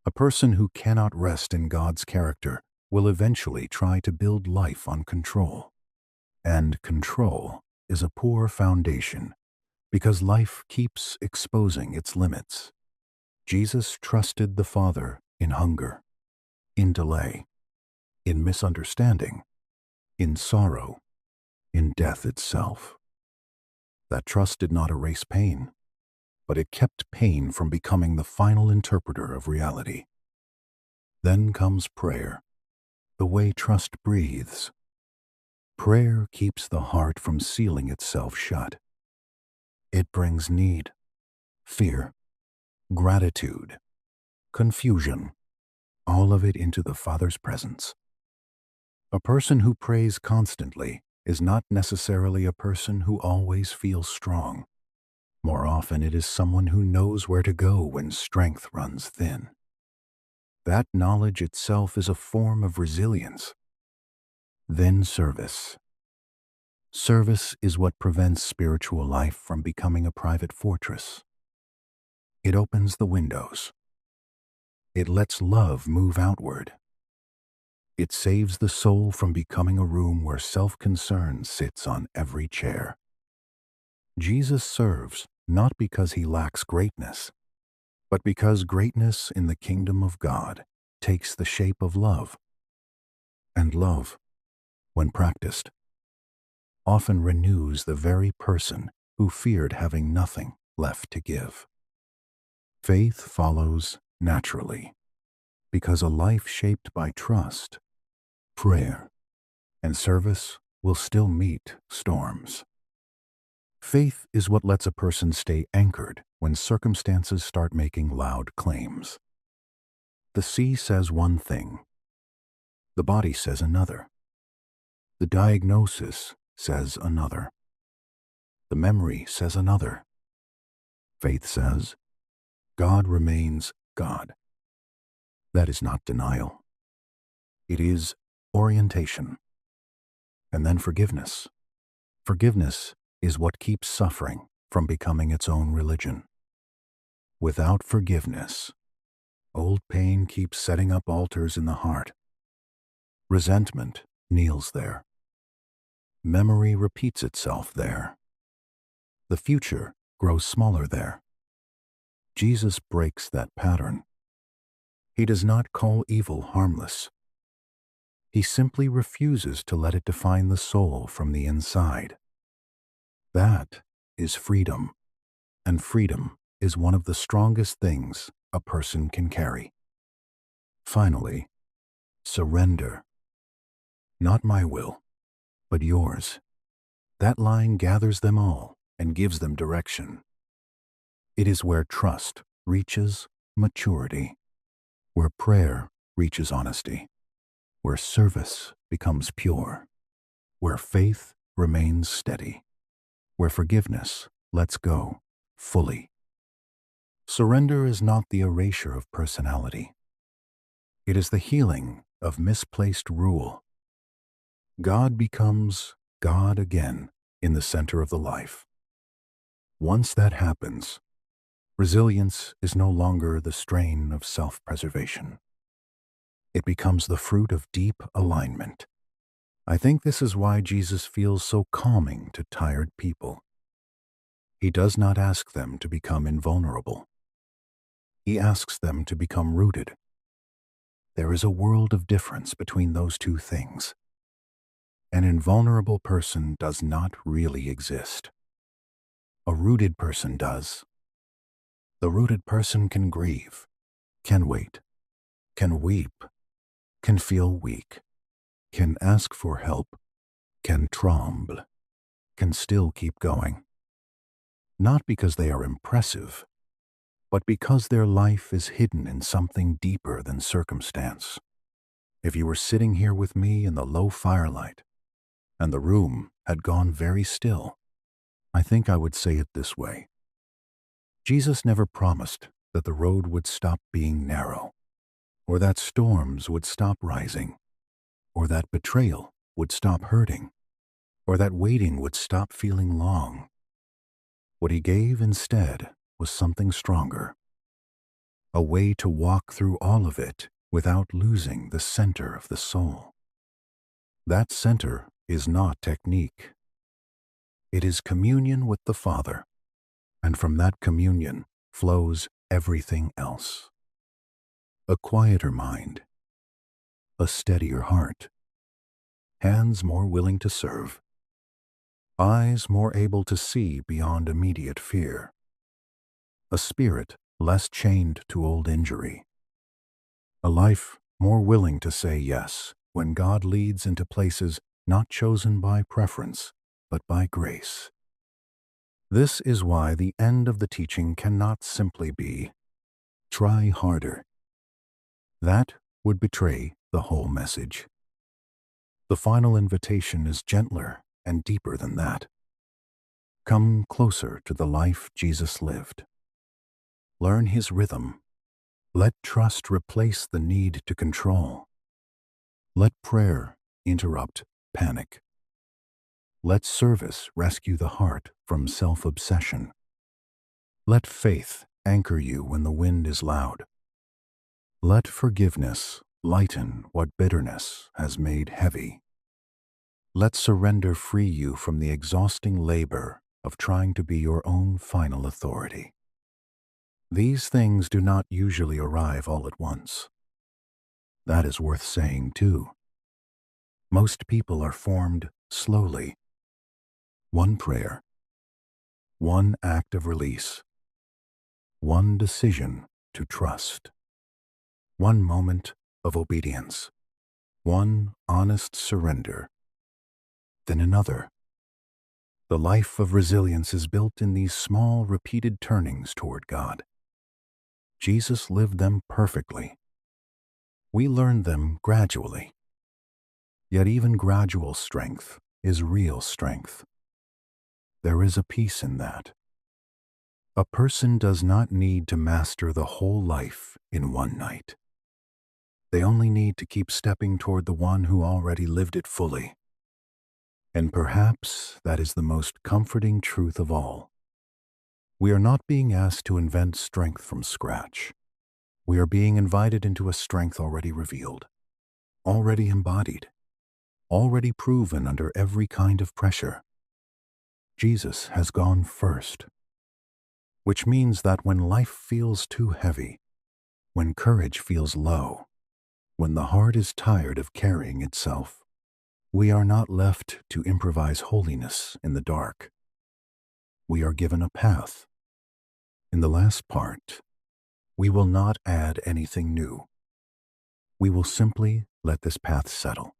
A person who cannot rest in God's character will eventually try to build life on control. And control is a poor foundation, because life keeps exposing its limits. Jesus trusted the Father in hunger, in delay, in misunderstanding, in sorrow, in death itself. That trust did not erase pain, but it kept pain from becoming the final interpreter of reality. Then comes prayer, the way trust breathes. Prayer keeps the heart from sealing itself shut. It brings need, fear, gratitude, confusion, all of it into the Father's presence. A person who prays constantly is not necessarily a person who always feels strong. More often, it is someone who knows where to go when strength runs thin. That knowledge itself is a form of resilience. Then service. Service is what prevents spiritual life from becoming a private fortress. It opens the windows. It lets love move outward. It saves the soul from becoming a room where self-concern sits on every chair. Jesus serves not because he lacks greatness, but because greatness in the kingdom of God takes the shape of love. And love, when practiced, often renews the very person who feared having nothing left to give. Faith follows naturally, because a life shaped by trust, prayer, and service will still meet storms. Faith is what lets a person stay anchored when circumstances start making loud claims. The sea says one thing. The body says another. The diagnosis says another. The memory says another. Faith says, God remains God. That is not denial. It is orientation. And then forgiveness. Forgiveness is what keeps suffering from becoming its own religion. Without forgiveness, old pain keeps setting up altars in the heart. Resentment kneels there. Memory repeats itself there. The future grows smaller there. Jesus breaks that pattern. He does not call evil harmless. He simply refuses to let it define the soul from the inside. That is freedom, and freedom is one of the strongest things a person can carry. Finally, surrender. Not my will, but yours. That line gathers them all and gives them direction. It is where trust reaches maturity, where prayer reaches honesty, where service becomes pure, where faith remains steady, where forgiveness lets go fully. Surrender is not the erasure of personality. It is the healing of misplaced rule. God becomes God again in the center of the life. Once that happens, Resilience is no longer the strain of self-preservation. It becomes the fruit of deep alignment. I think this is why Jesus feels so calming to tired people. He does not ask them to become invulnerable. He asks them to become rooted. There is a world of difference between those two things. An invulnerable person does not really exist. A rooted person does. The rooted person can grieve, can wait, can weep, can feel weak, can ask for help, can tremble, can still keep going. Not because they are impressive, but because their life is hidden in something deeper than circumstance. If you were sitting here with me in the low firelight, and the room had gone very still, I think I would say it this way. Jesus never promised that the road would stop being narrow, or that storms would stop rising, or that betrayal would stop hurting, or that waiting would stop feeling long. What he gave instead was something stronger, a way to walk through all of it without losing the center of the soul. That center is not technique. It is communion with the Father, and from that communion flows everything else. A quieter mind, a steadier heart, hands more willing to serve, eyes more able to see beyond immediate fear, a spirit less chained to old injury, a life more willing to say yes when God leads into places not chosen by preference, but by grace. This is why the end of the teaching cannot simply be, "Try harder." That would betray the whole message. The final invitation is gentler and deeper than that. Come closer to the life Jesus lived. Learn his rhythm. Let trust replace the need to control. Let prayer interrupt panic. Let service rescue the heart from self-obsession. Let faith anchor you when the wind is loud. Let forgiveness lighten what bitterness has made heavy. Let surrender free you from the exhausting labor of trying to be your own final authority. These things do not usually arrive all at once. That is worth saying too. Most people are formed slowly. One prayer, one act of release, one decision to trust, one moment of obedience, one honest surrender, then another. The life of resilience is built in these small, repeated turnings toward God. Jesus lived them perfectly. We learn them gradually. Yet even gradual strength is real strength. There is a peace in that. A person does not need to master the whole life in one night. They only need to keep stepping toward the one who already lived it fully. And perhaps that is the most comforting truth of all. We are not being asked to invent strength from scratch. We are being invited into a strength already revealed, already embodied, already proven under every kind of pressure. Jesus has gone first, which means that when life feels too heavy, when courage feels low, when the heart is tired of carrying itself, we are not left to improvise holiness in the dark. We are given a path. In the last part, we will not add anything new. We will simply let this path settle.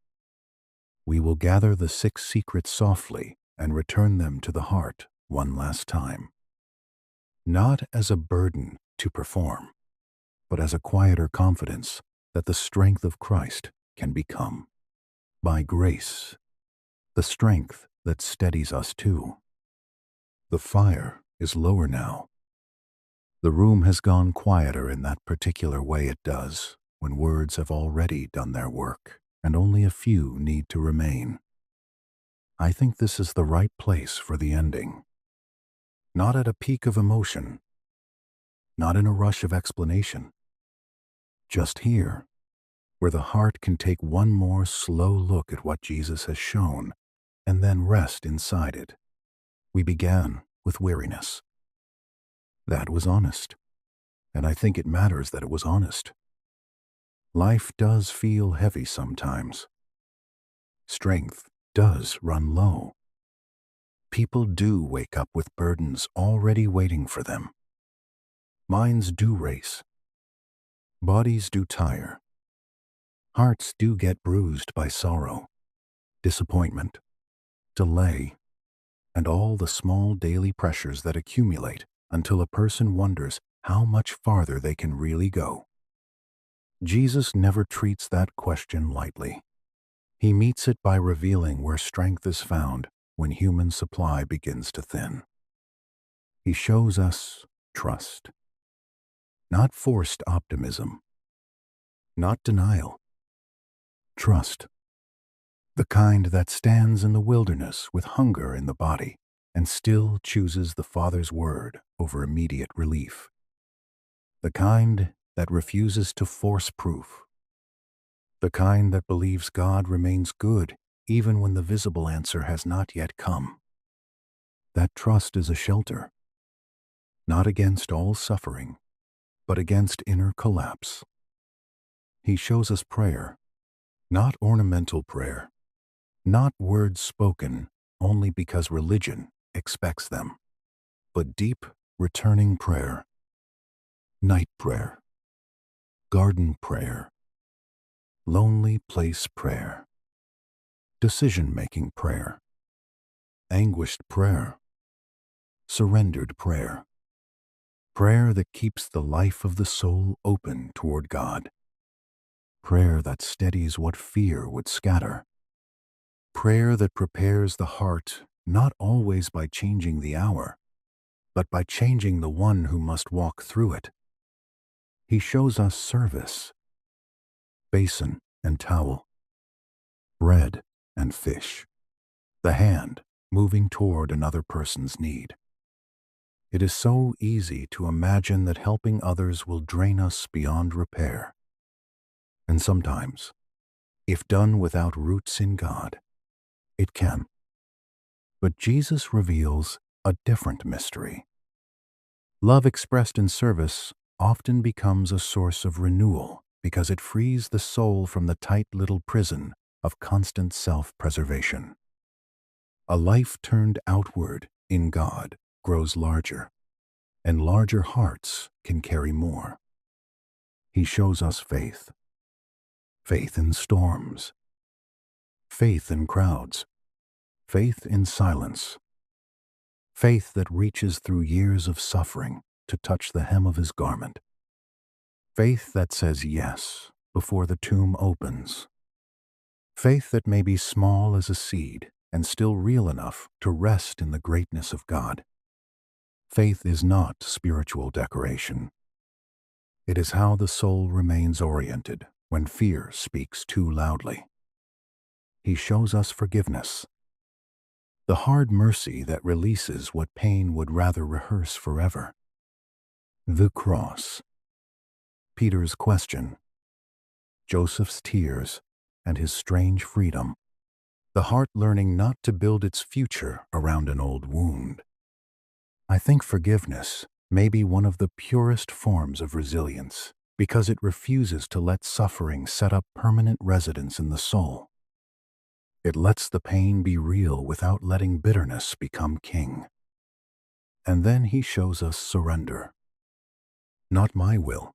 We will gather the 6 secrets softly and return them to the heart one last time. Not as a burden to perform, but as a quieter confidence that the strength of Christ can become. By grace, the strength that steadies us too. The fire is lower now. The room has gone quieter in that particular way it does when words have already done their work and only a few need to remain. I think this is the right place for the ending. Not at a peak of emotion, not in a rush of explanation. Just here, where the heart can take one more slow look at what Jesus has shown and then rest inside it. We began with weariness. That was honest, and I think it matters that it was honest. Life does feel heavy sometimes. Strength does run low. People do wake up with burdens already waiting for them. Minds do race. Bodies do tire. Hearts do get bruised by sorrow, disappointment, delay, and all the small daily pressures that accumulate until a person wonders how much farther they can really go. Jesus never treats that question lightly. He meets it by revealing where strength is found when human supply begins to thin. He shows us trust, not forced optimism, not denial. Trust, the kind that stands in the wilderness with hunger in the body and still chooses the Father's word over immediate relief. The kind that refuses to force proof. The kind that believes God remains good even when the visible answer has not yet come. That trust is a shelter, not against all suffering, but against inner collapse. He shows us prayer, not ornamental prayer, not words spoken only because religion expects them, but deep, returning prayer, night prayer, garden prayer, lonely place prayer, decision-making prayer, anguished prayer, surrendered prayer, prayer that keeps the life of the soul open toward God, prayer that steadies what fear would scatter, prayer that prepares the heart not always by changing the hour, but by changing the one who must walk through it. He shows us service, basin and towel, bread and fish, the hand moving toward another person's need. It is so easy to imagine that helping others will drain us beyond repair. And sometimes, if done without roots in God, it can. But Jesus reveals a different mystery. Love expressed in service often becomes a source of renewal because it frees the soul from the tight little prison of constant self-preservation. A life turned outward in God grows larger, and larger hearts can carry more. He shows us faith. Faith in storms. Faith in crowds. Faith in silence. Faith that reaches through years of suffering to touch the hem of his garment. Faith that says yes before the tomb opens. Faith that may be small as a seed and still real enough to rest in the greatness of God. Faith is not spiritual decoration. It is how the soul remains oriented when fear speaks too loudly. He shows us forgiveness, the hard mercy that releases what pain would rather rehearse forever. The cross, Peter's question, Joseph's tears, and his strange freedom, the heart learning not to build its future around an old wound. I think forgiveness may be one of the purest forms of resilience because it refuses to let suffering set up permanent residence in the soul. It lets the pain be real without letting bitterness become king. And then he shows us surrender. Not my will,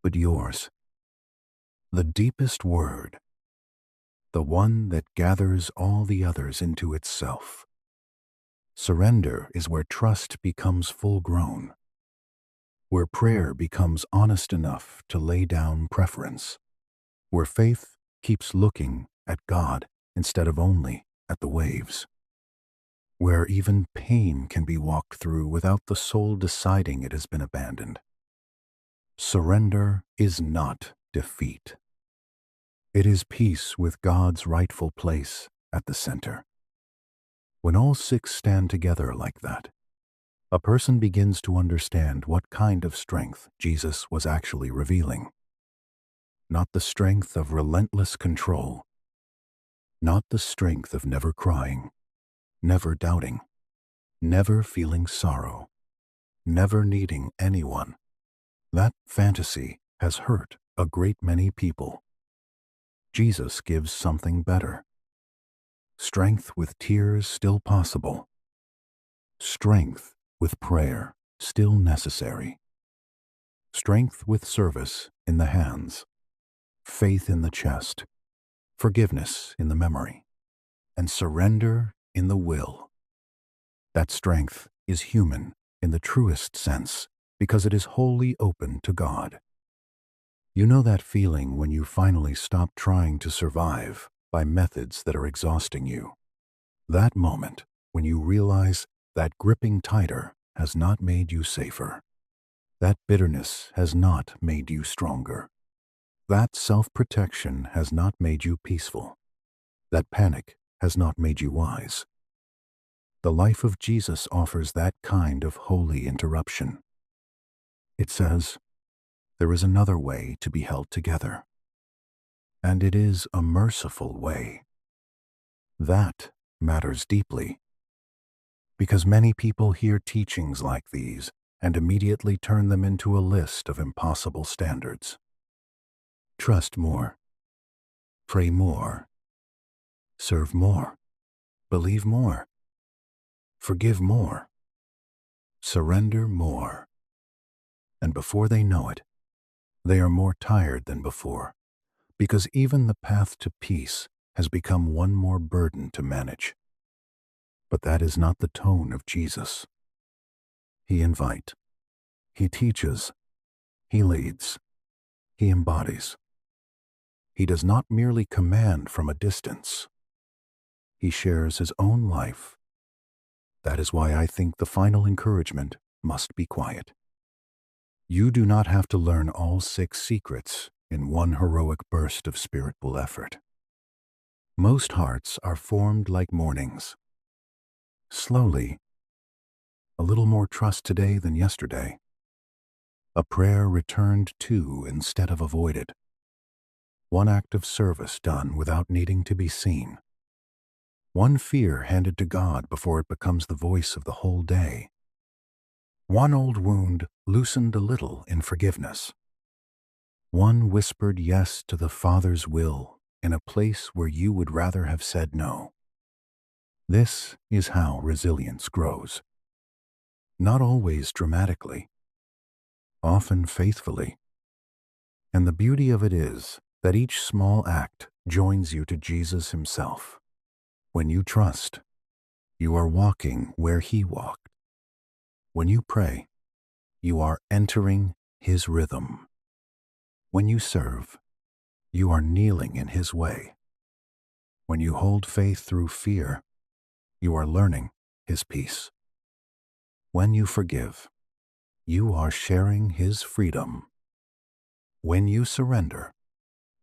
but yours. The deepest word, the one that gathers all the others into itself. Surrender is where trust becomes full-grown, where prayer becomes honest enough to lay down preference, where faith keeps looking at God instead of only at the waves, where even pain can be walked through without the soul deciding it has been abandoned. Surrender is not defeat. It is peace with God's rightful place at the center. When all six stand together like that, a person begins to understand what kind of strength Jesus was actually revealing. Not the strength of relentless control, not the strength of never crying, never doubting, never feeling sorrow, never needing anyone. That fantasy has hurt a great many people. Jesus gives something better. Strength with tears still possible. Strength with prayer still necessary. Strength with service in the hands. Faith in the chest. Forgiveness in the memory. And surrender in the will. That strength is human in the truest sense because it is wholly open to God. You know that feeling when you finally stop trying to survive by methods that are exhausting you. That moment when you realize that gripping tighter has not made you safer. That bitterness has not made you stronger. That self-protection has not made you peaceful. That panic has not made you wise. The life of Jesus offers that kind of holy interruption. It says, there is another way to be held together. And it is a merciful way. That matters deeply. Because many people hear teachings like these and immediately turn them into a list of impossible standards. Trust more. Pray more. Serve more. Believe more. Forgive more. Surrender more. And before they know it, they are more tired than before, because even the path to peace has become one more burden to manage. But that is not the tone of Jesus. He invites. He teaches. He leads. He embodies. He does not merely command from a distance. He shares his own life. That is why I think the final encouragement must be quiet. You do not have to learn all 6 secrets in one heroic burst of spiritual effort. Most hearts are formed like mornings. Slowly, a little more trust today than yesterday. A prayer returned to instead of avoided. One act of service done without needing to be seen. One fear handed to God before it becomes the voice of the whole day. One old wound loosened a little in forgiveness. One whispered yes to the Father's will in a place where you would rather have said no. This is how resilience grows. Not always dramatically, often faithfully. And the beauty of it is that each small act joins you to Jesus himself. When you trust, you are walking where he walked. When you pray, you are entering his rhythm. When you serve, you are kneeling in his way. When you hold faith through fear, you are learning his peace. When you forgive, you are sharing his freedom. When you surrender,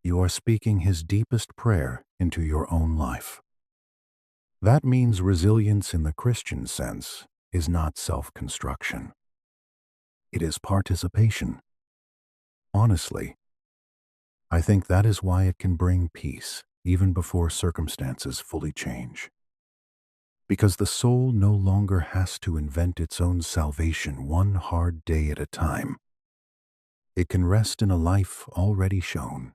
you are speaking his deepest prayer into your own life. That means resilience in the Christian sense is not self-construction. It is participation. Honestly, I think that is why it can bring peace even before circumstances fully change. Because the soul no longer has to invent its own salvation one hard day at a time. It can rest in a life already shown,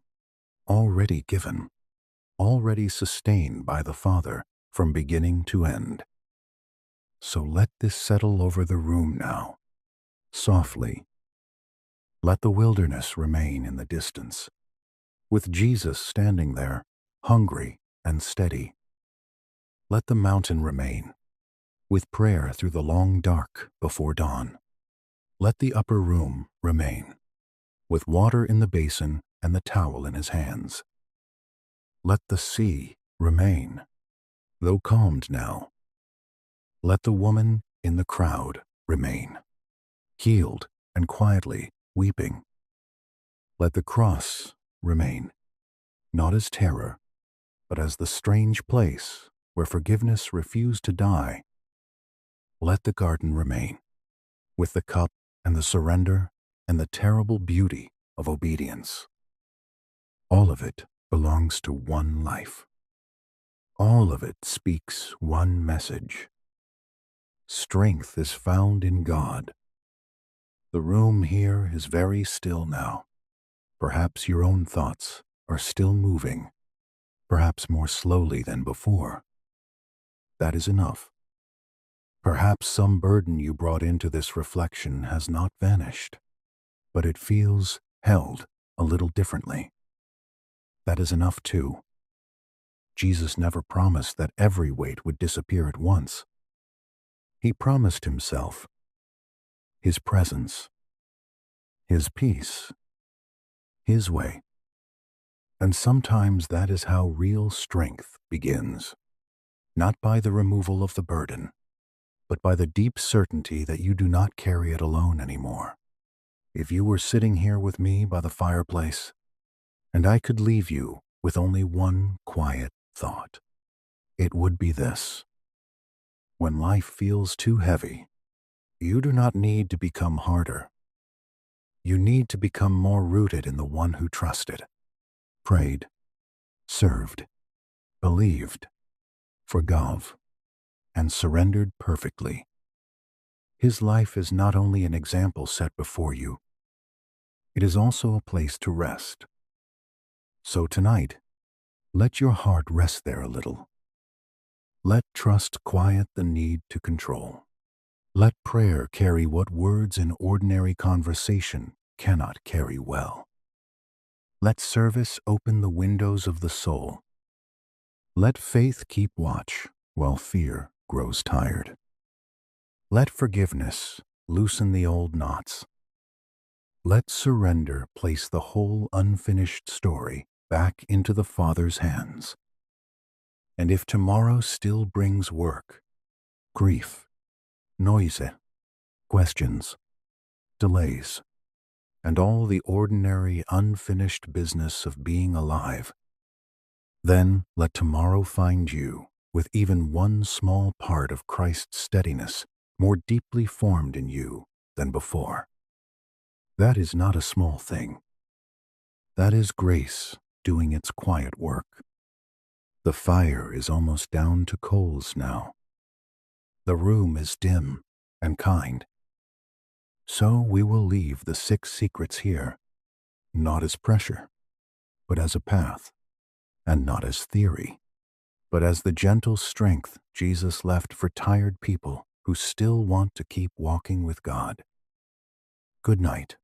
already given, already sustained by the Father from beginning to end. So let this settle over the room now, softly. Let the wilderness remain in the distance, with Jesus standing there, hungry and steady. Let the mountain remain, with prayer through the long dark before dawn. Let the upper room remain, with water in the basin and the towel in his hands. Let the sea remain, though calmed now. Let the woman in the crowd remain, healed and quietly weeping. Let the cross remain, not as terror, but as the strange place where forgiveness refused to die. Let the garden remain, with the cup and the surrender and the terrible beauty of obedience. All of it belongs to one life. All of it speaks one message. Strength is found in God. The room here is very still now. Perhaps your own thoughts are still moving, perhaps more slowly than before. That is enough. Perhaps some burden you brought into this reflection has not vanished, but it feels held a little differently. That is enough too. Jesus never promised that every weight would disappear at once. He promised himself, his presence, his peace, his way. And sometimes that is how real strength begins, not by the removal of the burden, but by the deep certainty that you do not carry it alone anymore. If you were sitting here with me by the fireplace, and I could leave you with only one quiet thought, it would be this: when life feels too heavy, you do not need to become harder. You need to become more rooted in the one who trusted, prayed, served, believed, forgave, and surrendered perfectly. His life is not only an example set before you, it is also a place to rest. So tonight, let your heart rest there a little. Let trust quiet the need to control. Let prayer carry what words in ordinary conversation cannot carry well. Let service open the windows of the soul. Let faith keep watch while fear grows tired. Let forgiveness loosen the old knots. Let surrender place the whole unfinished story back into the Father's hands. And if tomorrow still brings work, grief, noise, questions, delays, and all the ordinary unfinished business of being alive, then let tomorrow find you with even one small part of Christ's steadiness more deeply formed in you than before. That is not a small thing. That is grace doing its quiet work. The fire is almost down to coals now. The room is dim and kind. So we will leave the 6 secrets here, not as pressure, but as a path, and not as theory, but as the gentle strength Jesus left for tired people who still want to keep walking with God. Good night.